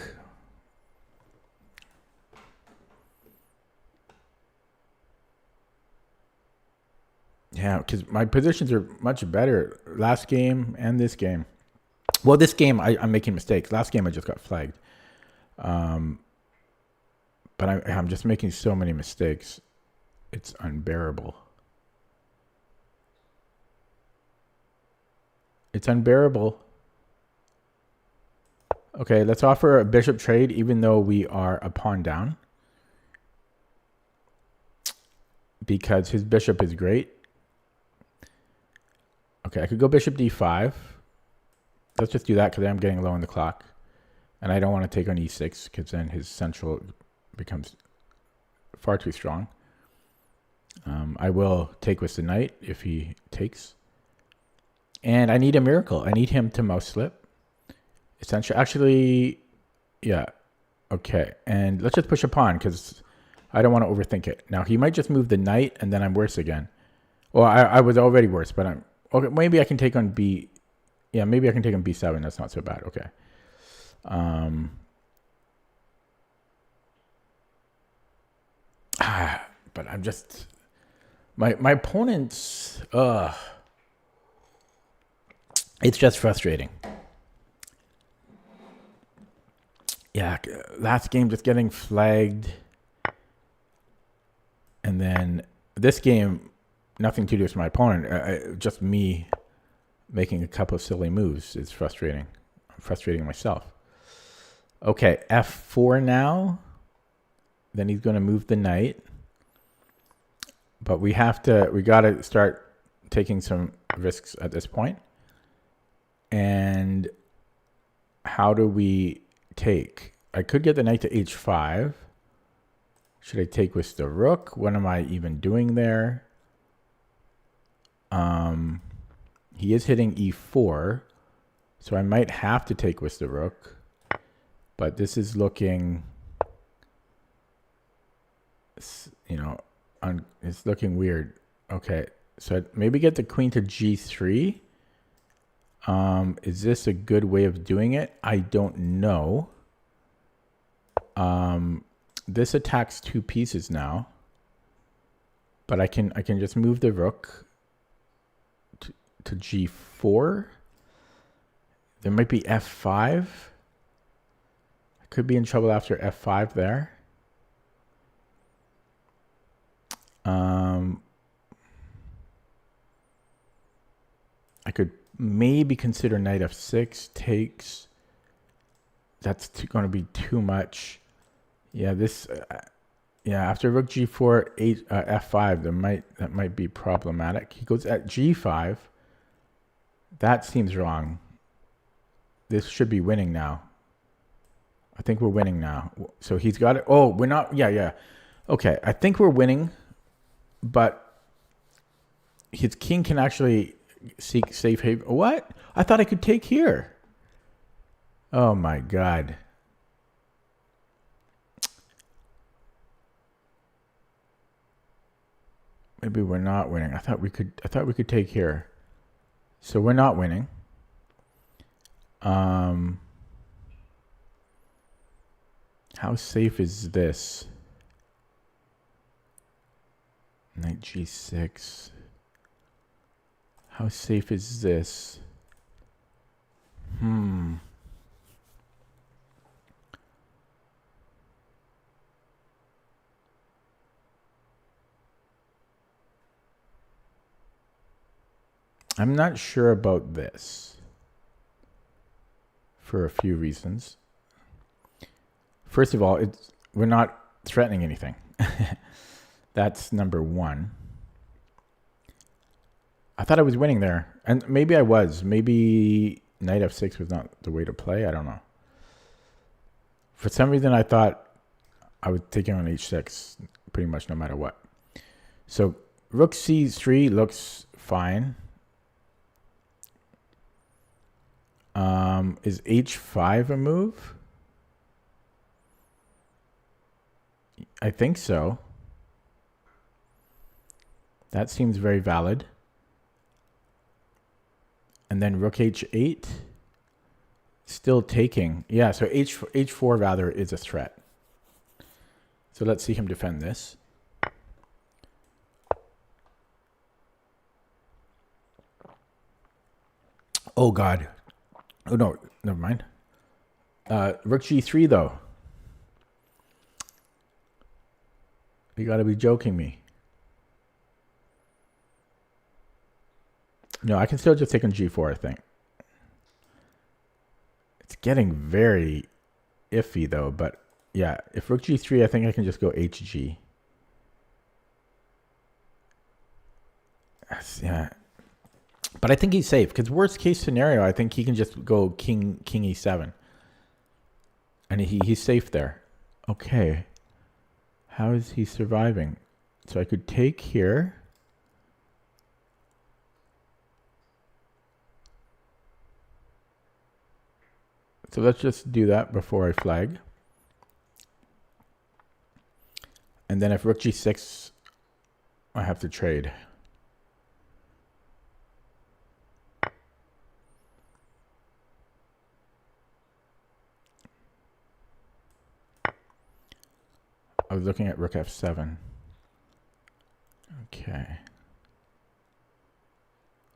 Yeah, because my positions are much better last game and this game. Well, this game, I'm making mistakes. Last game, I just got flagged. But I'm just making so many mistakes. It's unbearable. It's unbearable. Okay, let's offer a bishop trade even though we are a pawn down. Because his bishop is great. Okay, I could go bishop d5. Let's just do that because I'm getting low on the clock. And I don't want to take on e6 because then his central becomes far too strong. I will take with the knight if he takes. And I need a miracle. I need him to mouse slip. Essentially, actually, yeah. Okay, and let's just push a pawn because I don't want to overthink it. Now, he might just move the knight and then I'm worse again. Well, I was already worse, but I'm... Okay, maybe I can take on b... Yeah, maybe I can take on b7. That's not so bad. Okay. But I'm just... My opponents... It's just frustrating. Yeah, last game just getting flagged. And then this game, nothing to do with my opponent. Just me making a couple of silly moves is frustrating. I'm frustrating myself. Okay, f4 now. Then he's going to move the knight. But we got to start taking some risks at this point. And how do we take? I could get the knight to h5. Should I take with the rook? What am I even doing there? He is hitting e4. So I might have to take with the rook. But this is looking, you know, it's looking weird. Okay, so maybe get the queen to g3. Is this a good way of doing it? I don't know. This attacks two pieces now. But I can just move the rook to g4. There might be f5. I could be in trouble after f5 there. I could maybe consider knight f6 takes. That's going to be too much. Yeah, this. Yeah, after rook g4, f5, that might be problematic. He goes at g5. That seems wrong. This should be winning now. I think we're winning now. So he's got it. Oh, we're not. Yeah. Okay, I think we're winning, but his king can actually seek safe haven. What? I thought I could take here. Oh my God. Maybe we're not winning. I thought we could take here. So we're not winning. How safe is this? Knight g6. How safe is this? I'm not sure about this for a few reasons. First of all, we're not threatening anything. That's number one. I thought I was winning there. And maybe I was. Maybe knight f6 was not the way to play. I don't know. For some reason, I thought I would take him on h6 pretty much no matter what. So rook c3 looks fine. Is h5 a move? I think so. That seems very valid. And then rook h8. Still taking. Yeah, so h4 rather is a threat. So let's see him defend this. Oh God. Oh no, never mind. Rook g3 though. You gotta be joking me. No, I can still just take on g4, I think. It's getting very iffy, though. But, yeah, if rook g3, I think I can just go hg. Yeah. But I think he's safe, because worst case scenario, I think he can just go king e7. And he's safe there. Okay. How is he surviving? So I could take here. So let's just do that before I flag. And then if rook g6, I have to trade. I was looking at rook f7. Okay.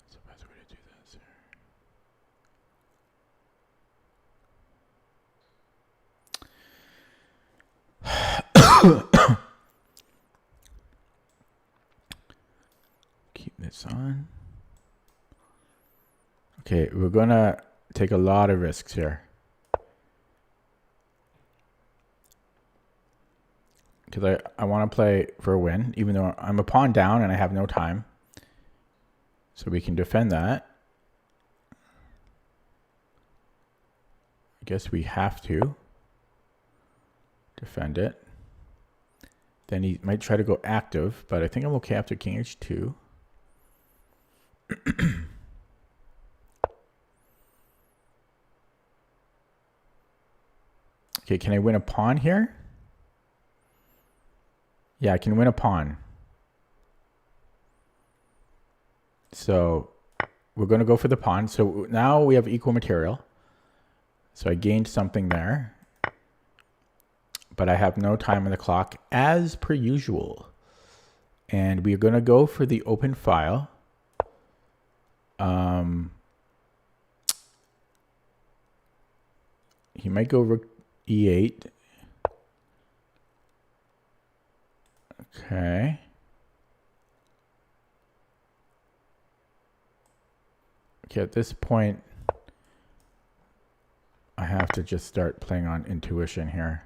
What's the best way to do this here? Keep this on. Okay, we're gonna take a lot of risks here. Because I want to play for a win, even though I'm a pawn down and I have no time. So we can defend that. I guess we have to defend it. Then he might try to go active, but I think I'm okay after king h2. Okay, can I win a pawn here? Yeah, I can win a pawn. So we're going to go for the pawn. So now we have equal material. So I gained something there. But I have no time on the clock as per usual. And we're going to go for the open file. He might go rook e8. Okay. Okay, at this point, I have to just start playing on intuition here.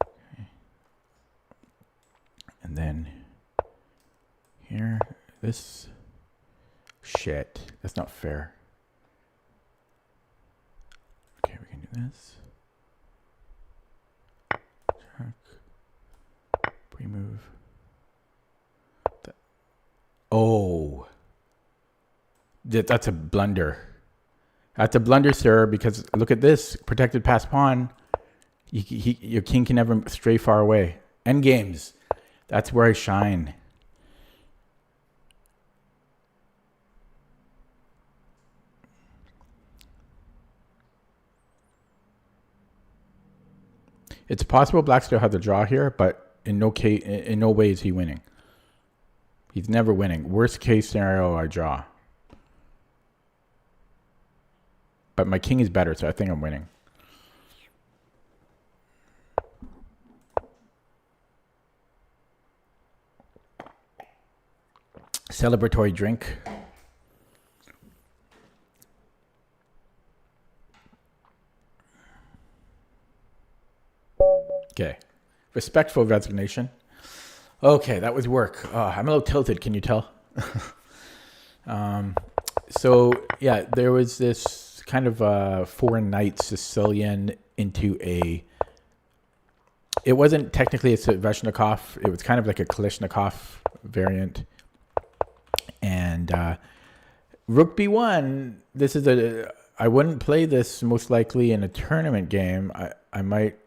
Okay. And then here, this shit, that's not fair. Okay, we can do this. Check. Pre-move. Oh. That's a blunder. That's a blunder, sir, because look at this. Protected pass pawn. Your king can never stray far away. End games. That's where I shine. It's possible black still had the draw here, but in no way is he winning. He's never winning. Worst case scenario, I draw. But my king is better, so I think I'm winning. Celebratory drink. Okay. Respectful resignation. Okay, that was work. I'm a little tilted, can you tell? So, yeah, there was this kind of foreign knight Sicilian into a... It wasn't technically a Sveshnikov. It was kind of like a Kalishnikov variant. And Rook B1, this is a... I wouldn't play this most likely in a tournament game. I might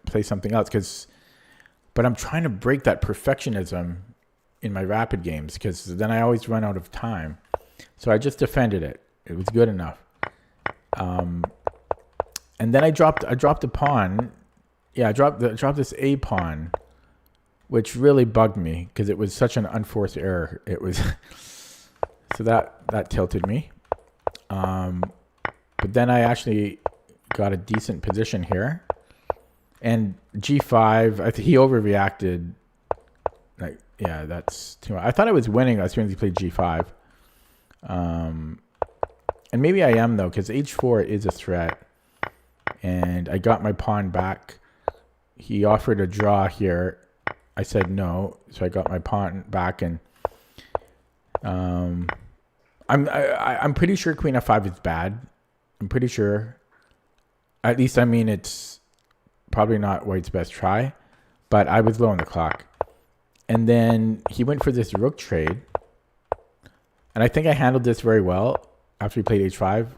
play something else but I'm trying to break that perfectionism in my rapid games because then I always run out of time. So I just defended it. It was good enough. And then I dropped a pawn. Yeah, I dropped this A pawn, which really bugged me because it was such an unforced error. It was so that tilted me. But then I actually got a decent position here. And G5, I think he overreacted. Like, yeah, that's too much. I thought I was winning as soon as he played G5. And maybe I am, though, because H4 is a threat. And I got my pawn back. He offered a draw here. I said no, so I got my pawn back, and I'm pretty sure Queen F5 is bad. I'm pretty sure. At least, I mean, it's probably not White's best try, but I was low on the clock. And then he went for this rook trade, and I think I handled this very well after he played H5.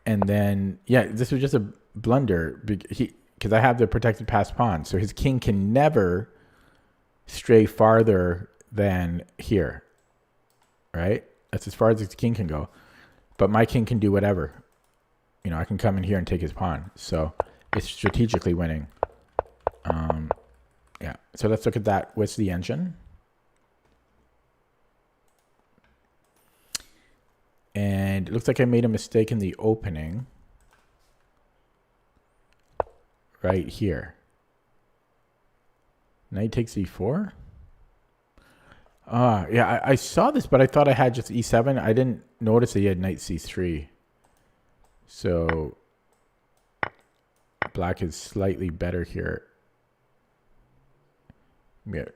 And then, yeah, this was just a blunder because I have the protected passed pawn, so his king can never stray farther than here, right? That's as far as his king can go. But my king can do whatever. You know, I can come in here and take his pawn. So it's strategically winning. Yeah, so let's look at that. What's the engine? And it looks like I made a mistake in the opening. Right here. Knight takes e4. Yeah, I saw this, but I thought I had just e7. I didn't notice that he had knight c3. So black is slightly better here.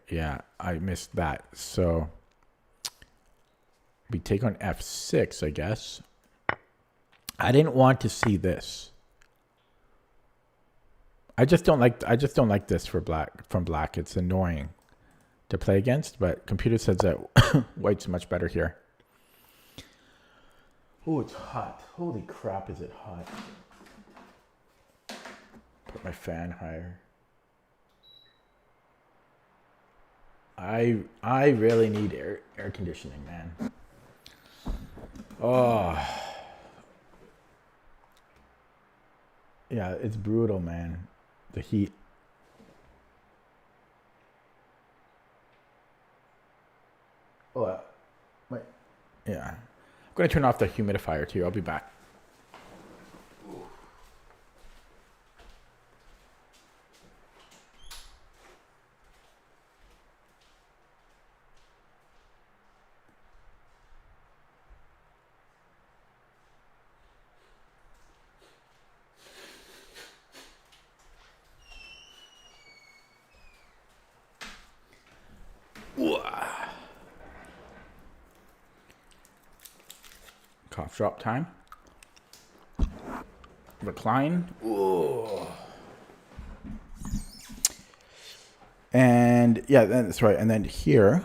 Yeah, I missed that. So we take on f6, I guess. I didn't want to see this. I just don't like this from black. It's annoying to play against, but computer says that white's much better here. Oh, it's hot. Holy crap, is it hot. Put my fan higher. I really need air conditioning, man. Oh. Yeah, it's brutal, man. The heat. Oh, wait. Yeah. I'm going to turn off the humidifier too. I'll be back. Cough drop time. Recline. Ooh. And yeah, that's right. And then here,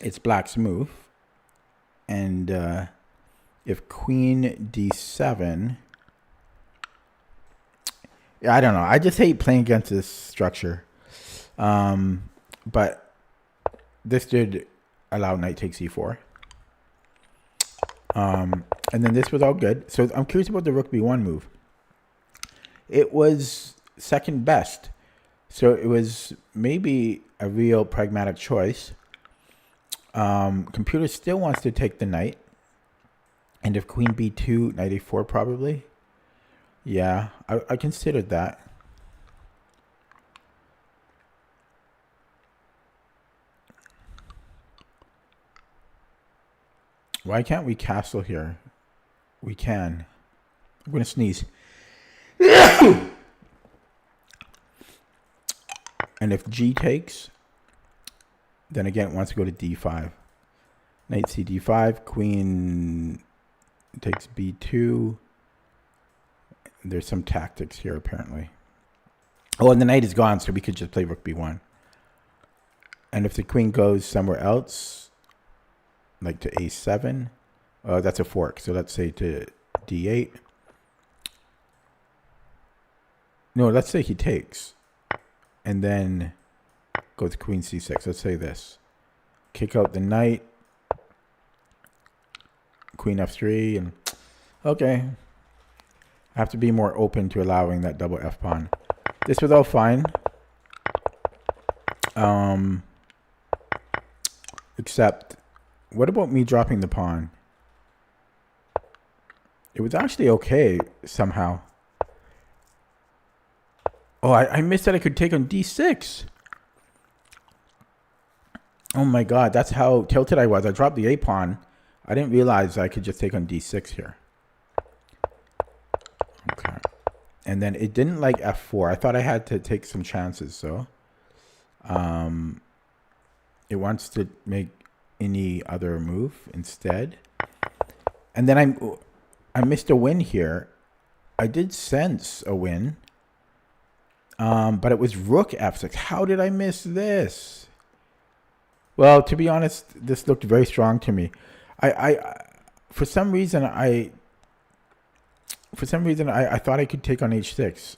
it's black's move. And if queen d7, yeah, I don't know. I just hate playing against this structure. But this did allow knight takes e4. And then this was all good. So I'm curious about the rook b1 move. It was second best. So it was maybe a real pragmatic choice. Computer still wants to take the knight. And if queen b2, knight a4 probably. Yeah, I considered that. Why can't we castle here? We can. I'm going to sneeze. And if g takes, then again it wants to go to d5. Knight c d5, queen takes b2. There's some tactics here apparently. Oh, and the knight is gone, so we could just play rook b1. And if the queen goes somewhere else, like to a7, that's a fork. So let's say to d8. No, let's say he takes. And then go to queen c6. Let's say this. Kick out the knight. Queen f3. And okay. I have to be more open to allowing that double f pawn. This was all fine. Except, what about me dropping the pawn? It was actually okay somehow. Oh, I missed that I could take on d6. Oh my god, that's how tilted I was. I dropped the a-pawn. I didn't realize I could just take on d6 here. Okay. And then it didn't like f4. I thought I had to take some chances, so. It wants to make any other move instead. And then I missed a win here. I did sense a win. But it was rook f6. How did I miss this? Well, to be honest, this looked very strong to me. For some reason I thought I could take on h6.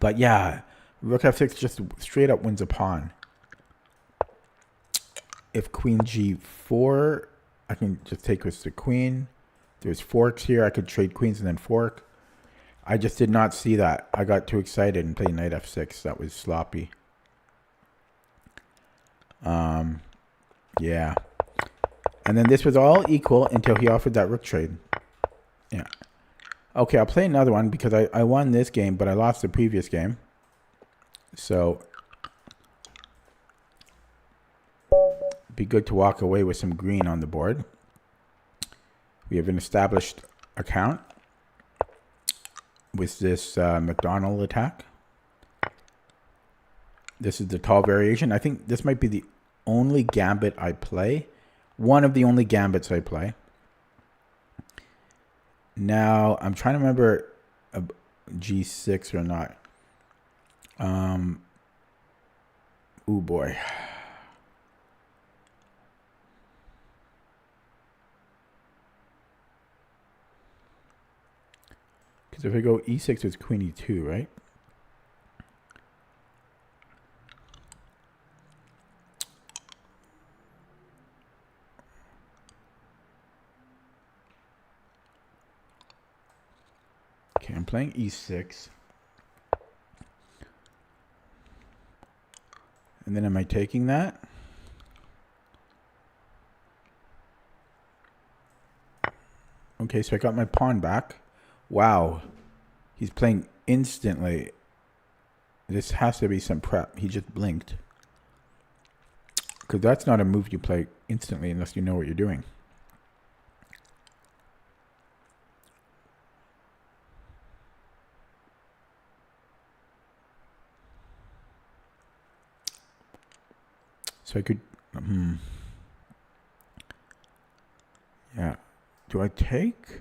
But yeah, rook f6 just straight up wins a pawn. If queen g4, I can just take with the queen. There's forks here. I could trade queens and then fork. I just did not see that. I got too excited and played knight f6. That was sloppy. Yeah. And then this was all equal until he offered that rook trade. Yeah. Okay, I'll play another one because I won this game, but I lost the previous game. So be good to walk away with some green on the board. We have an established account with this McDonald attack. This is the tall variation. I think this might be the only gambit I play. One of the only gambits I play. Now, I'm trying to remember g6 or not. Oh boy. Because if I go e6, it's queen e2, right? Okay, I'm playing e6. And then am I taking that? Okay, so I got my pawn back. Wow. He's playing instantly. This has to be some prep. He just blinked. Because that's not a move you play instantly unless you know what you're doing. So I could... Yeah. Do I take?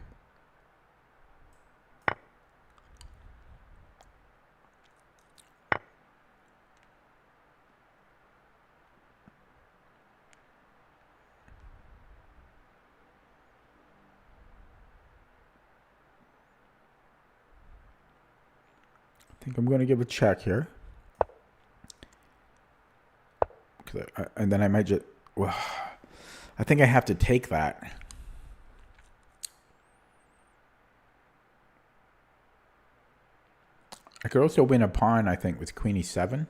I think I'm going to give a check here. And then I might just... Well, I think I have to take that. I could also win a pawn, I think, with queen e7.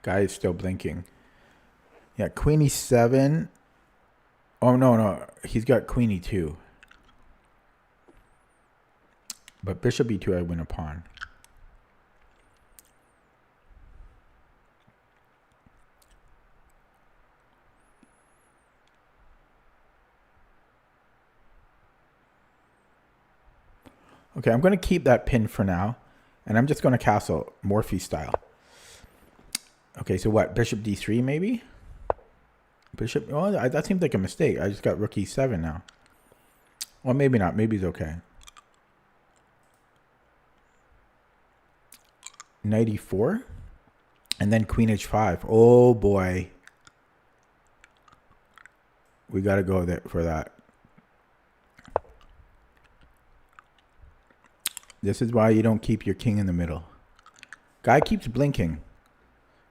Guy is still blinking. Yeah, queen e7. Oh, no. He's got queen e2. But bishop e2, I win a pawn. Okay, I'm going to keep that pin for now. And I'm just going to castle Morphy style. Okay, so what? Bishop d3 maybe? Bishop... Oh, that seems like a mistake. I just got rook e7 now. Well, maybe not. Maybe it's okay. Knight e4. And then queen h5. Oh, boy. We got to go there for that. This is why you don't keep your king in the middle. Guy keeps blinking.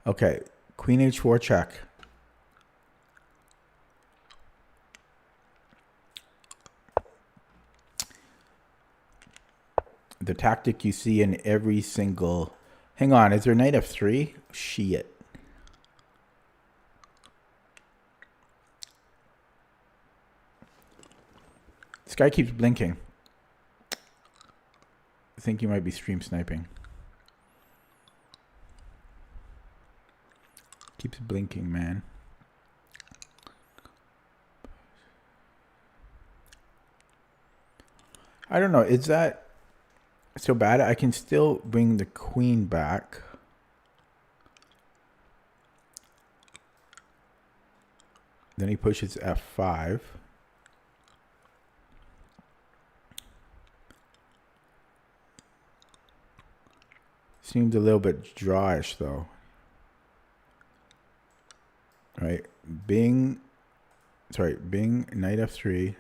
Okay, queen h4 check. The tactic you see in every single... Hang on, is there knight f3? Shit. This guy keeps blinking. I think you might be stream sniping. Keeps blinking, man. I don't know. Is that so bad? I can still bring the queen back. Then he pushes f5. Seems a little bit drawish though. Right? Bing, knight f3.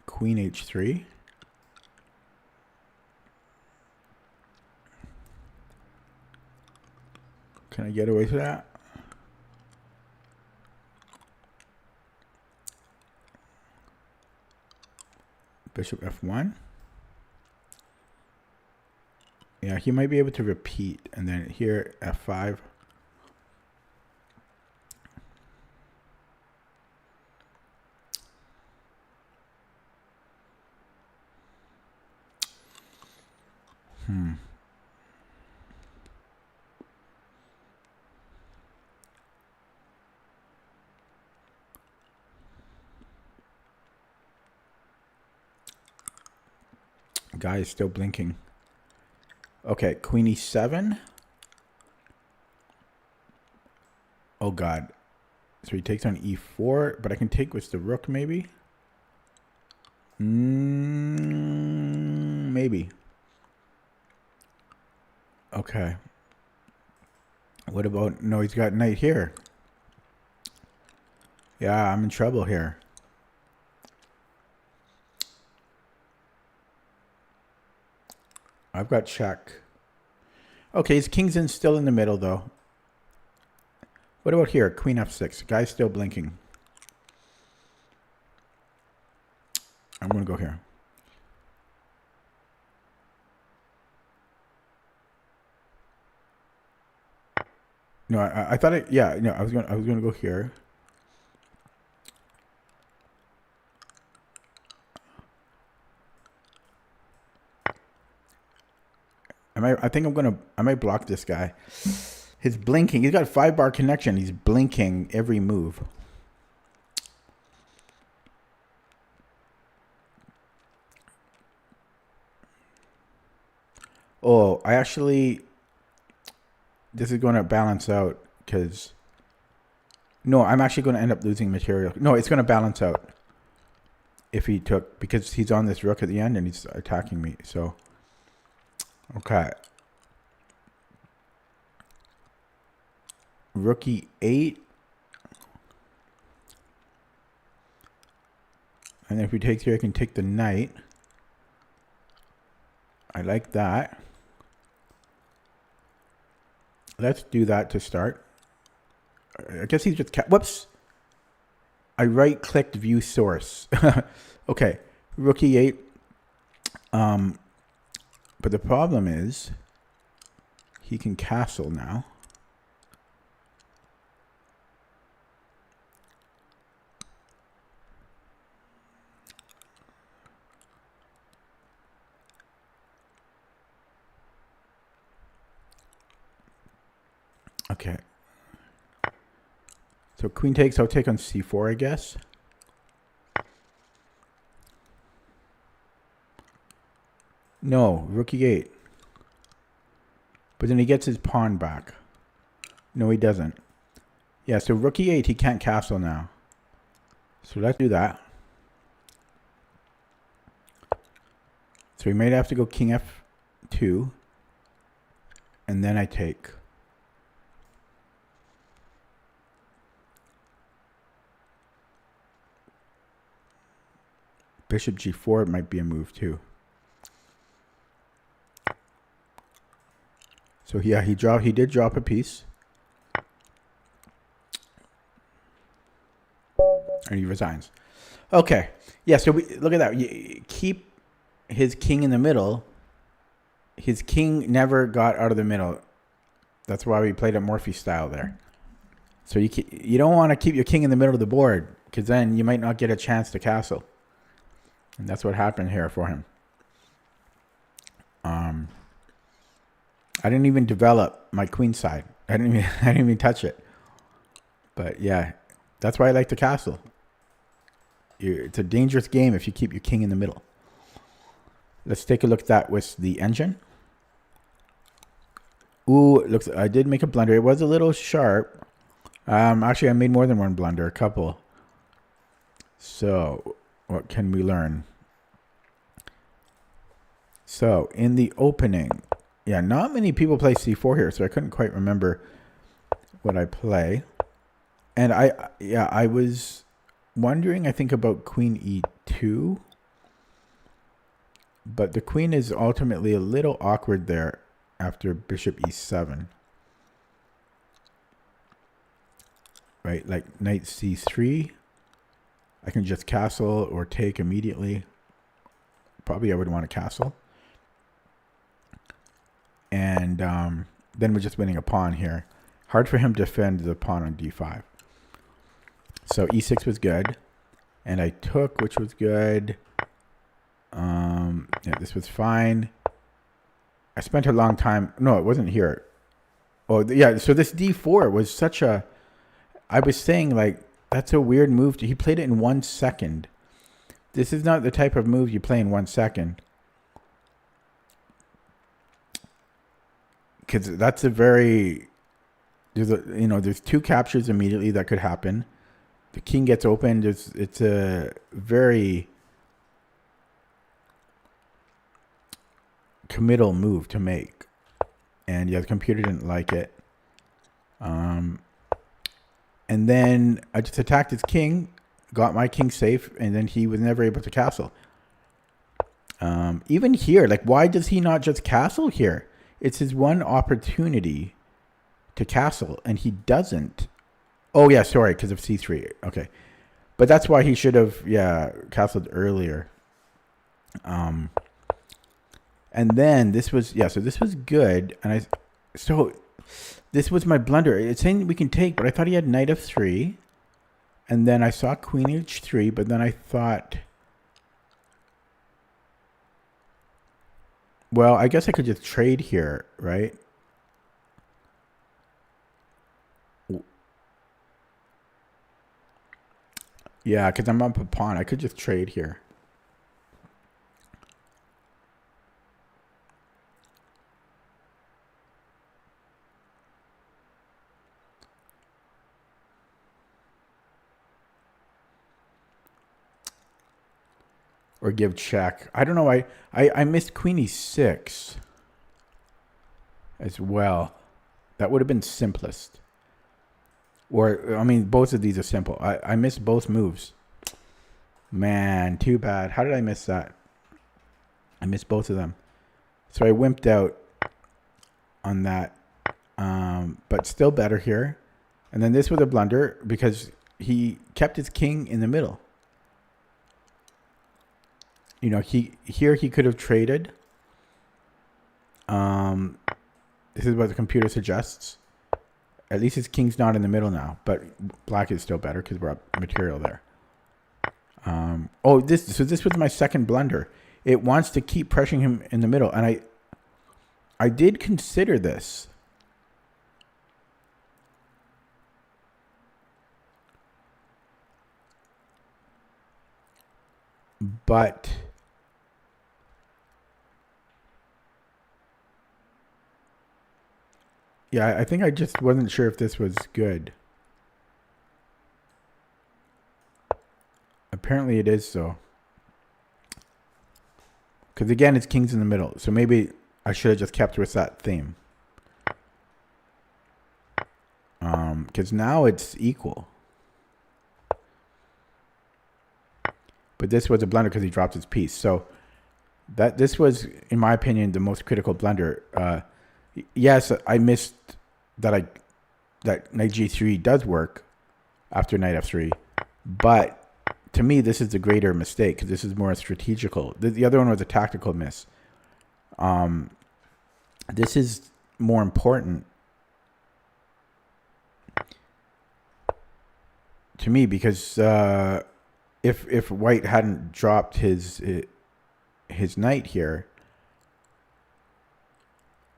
Queen h3. Can I get away with that? Bishop f1. Yeah, he might be able to repeat. And then here, f5. Guy is still blinking. Okay, queen e7. Oh god. So he takes on e4, but I can take with the rook maybe? Maybe. Okay. What about... No, he's got knight here. Yeah, I'm in trouble here. I've got check. Okay, his king's still in the middle, though. What about here? Queen f6. Guy's still blinking. I'm going to go here. No, I thought it... Yeah, no, I was going to go here. I think I might block this guy. His blinking, he's got a 5-bar connection. He's blinking every move. Oh, this is going to balance out because, no, I'm actually going to end up losing material. No, it's going to balance out if he took, because he's on this rook at the end and he's attacking me, so. Okay. Rook e8. And if we take here, I can take the knight. I like that. Let's do that to start. I guess he's just... Whoops! I right-clicked view source. Okay. Rook e8. But the problem is, he can castle now. Okay. So queen takes, I'll take on c4, I guess. No, rook e8. But then he gets his pawn back. No, he doesn't. Yeah, so rook e8, he can't castle now. So let's do that. So we might have to go king f2. And then I take. Bishop g4 might be a move too. So yeah, he did drop a piece. And he resigns. Okay. Yeah, so look at that. You keep his king in the middle. His king never got out of the middle. That's why we played a Morphy style there. So you don't want to keep your king in the middle of the board, because then you might not get a chance to castle. And that's what happened here for him. I didn't even develop my queen side. I didn't even touch it. But yeah, that's why I like the castle. It's a dangerous game if you keep your king in the middle. Let's take a look at that with the engine. Ooh, I did make a blunder. It was a little sharp. Actually, I made more than one blunder, a couple. So, what can we learn? So, in the opening, yeah, not many people play c4 here, so I couldn't quite remember what I play. And I was wondering, I think, about queen e2. But the queen is ultimately a little awkward there after bishop e7. Right, like knight c3. I can just castle or take immediately. Probably I would want to castle. And then we're just winning a pawn here. Hard for him to defend the pawn on d5. So e6 was good. And I took, which was good. Yeah, this was fine. I spent a long time. No, it wasn't here. Oh, yeah. So this d4 was such a... I was saying, like, that's a weird move. He played it in 1 second. This is not the type of move you play in 1 second. Because that's a very... There's 2 captures immediately that could happen. The king gets opened. It's a very committal move to make. And yeah, the computer didn't like it. And then I just attacked his king, got my king safe, and then he was never able to castle. Even here, like, why does he not just castle here? It's his one opportunity to castle, and he doesn't. Oh, yeah, sorry, because of c3. Okay. But that's why he should have, castled earlier. And then this was, so this was good. And this was my blunder. It's saying we can take, but I thought he had knight f3. And then I saw queen h3, but then I thought, well, I guess I could just trade here, right? Yeah, because I'm up a pawn. I could just trade here. Or give check. I don't know. I missed queen e6 as well. That would have been simplest. Or, I mean, both of these are simple. I missed both moves. Man, too bad. How did I miss that? I missed both of them. So I wimped out on that. But still better here. And then this was a blunder because he kept his king in the middle. He could have traded. This is what the computer suggests. At least his king's not in the middle now, but black is still better because we're up material there. This was my second blunder. It wants to keep pressuring him in the middle, and I did consider this. But yeah, I think I just wasn't sure if this was good. Apparently it is so. Because again, it's king's in the middle. So maybe I should have just kept with that theme. Because now it's equal. But this was a blunder because he dropped his piece. So this was, in my opinion, the most critical blunder. Yes, I missed that knight g3 does work after knight f3. But to me, this is the greater mistake because this is more strategical. The other one was a tactical miss. This is more important. to me, because if white hadn't dropped his knight here,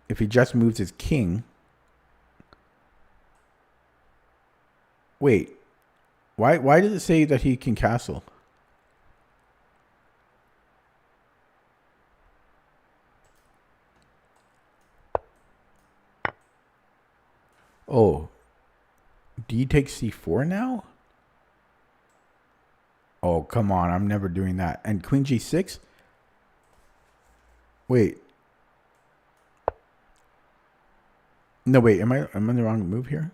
if he just moves his king. Wait, why does it say that he can castle? Oh, d takes c4 now? Oh, come on, I'm never doing that. And queen g6? Wait. No, wait, am I in the wrong move here?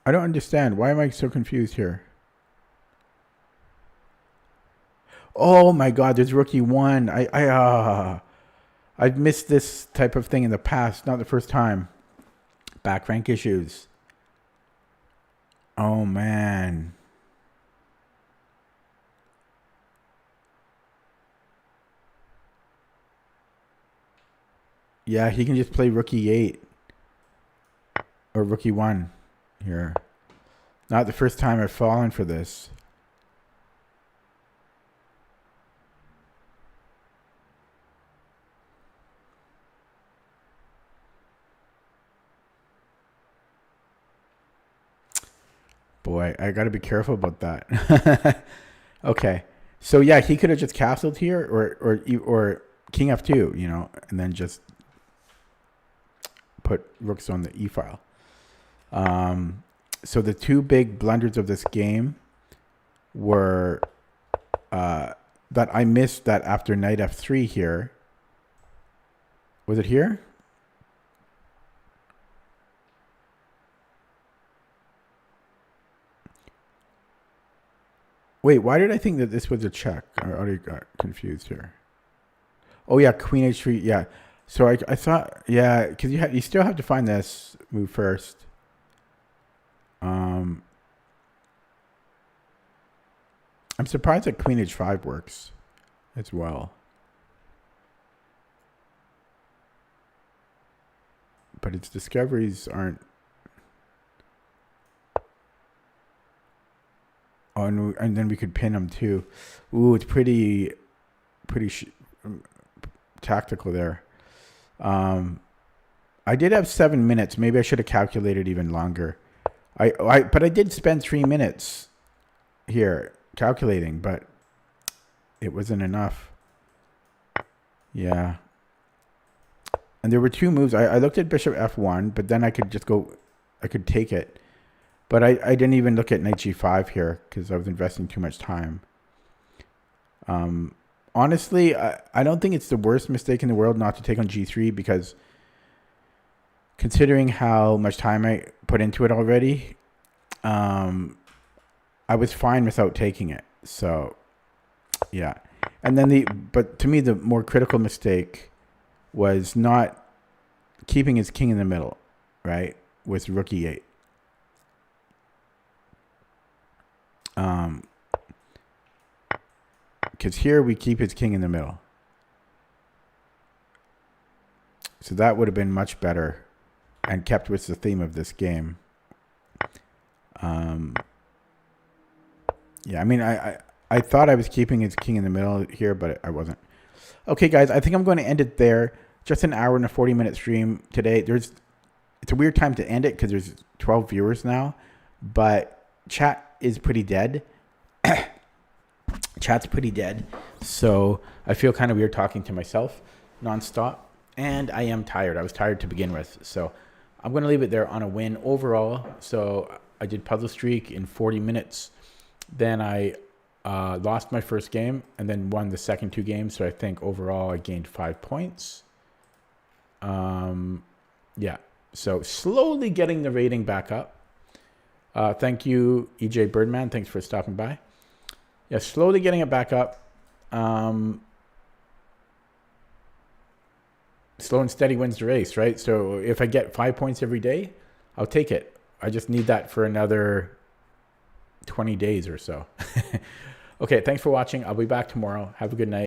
I don't understand. Why am I so confused here? Oh my God, there's rookie 1. I've missed this type of thing in the past, not the first time. Back rank issues. Oh man. Yeah, he can just play rookie 8 or rookie 1 here. Not the first time I've fallen for this. Boy, I got to be careful about that. Okay. So yeah, he could have just castled here or king f2, you know, and then just put rooks on the e file. So the two big blunders of this game were that I missed that after knight f3 here. Was it here? Wait, why did I think that this was a check? I already got confused here. Oh yeah, queen h3. Yeah. So I thought, yeah, because you still have to find this move first. I'm surprised that queen h5 works as well. But its discoveries aren't. Oh, and then we could pin them too. Ooh, it's pretty tactical there. I did have 7 minutes. Maybe I should have calculated even longer. But I did spend 3 minutes here calculating, but it wasn't enough. Yeah. And there were two moves. I looked at bishop f1, but then I could just go, I could take it. But I didn't even look at knight g5 here because I was investing too much time. Honestly, I don't think it's the worst mistake in the world not to take on g3 because considering how much time I put into it already, I was fine without taking it. So, yeah. And then but to me, the more critical mistake was not keeping his king in the middle, right? With rook e8. Because here we keep his king in the middle. So that would have been much better and kept with the theme of this game. Yeah, I mean, I thought I was keeping his king in the middle here, but I wasn't. Okay, guys, I think I'm going to end it there. Just an hour and a 40-minute stream today. It's a weird time to end it because there's 12 viewers now, but chat is pretty dead. Chat's pretty dead, so I feel kind of weird talking to myself nonstop, and I am tired. I was tired to begin with, so I'm going to leave it there on a win overall. So I did puzzle streak in 40 minutes. Then I lost my first game and then won the second 2 games. So I think overall I gained 5 points. Yeah, so slowly getting the rating back up. Thank you, EJ Birdman. Thanks for stopping by. Yeah, slowly getting it back up. Slow and steady wins the race, right? So if I get 5 points every day, I'll take it. I just need that for another 20 days or so. Okay, thanks for watching. I'll be back tomorrow. Have a good night.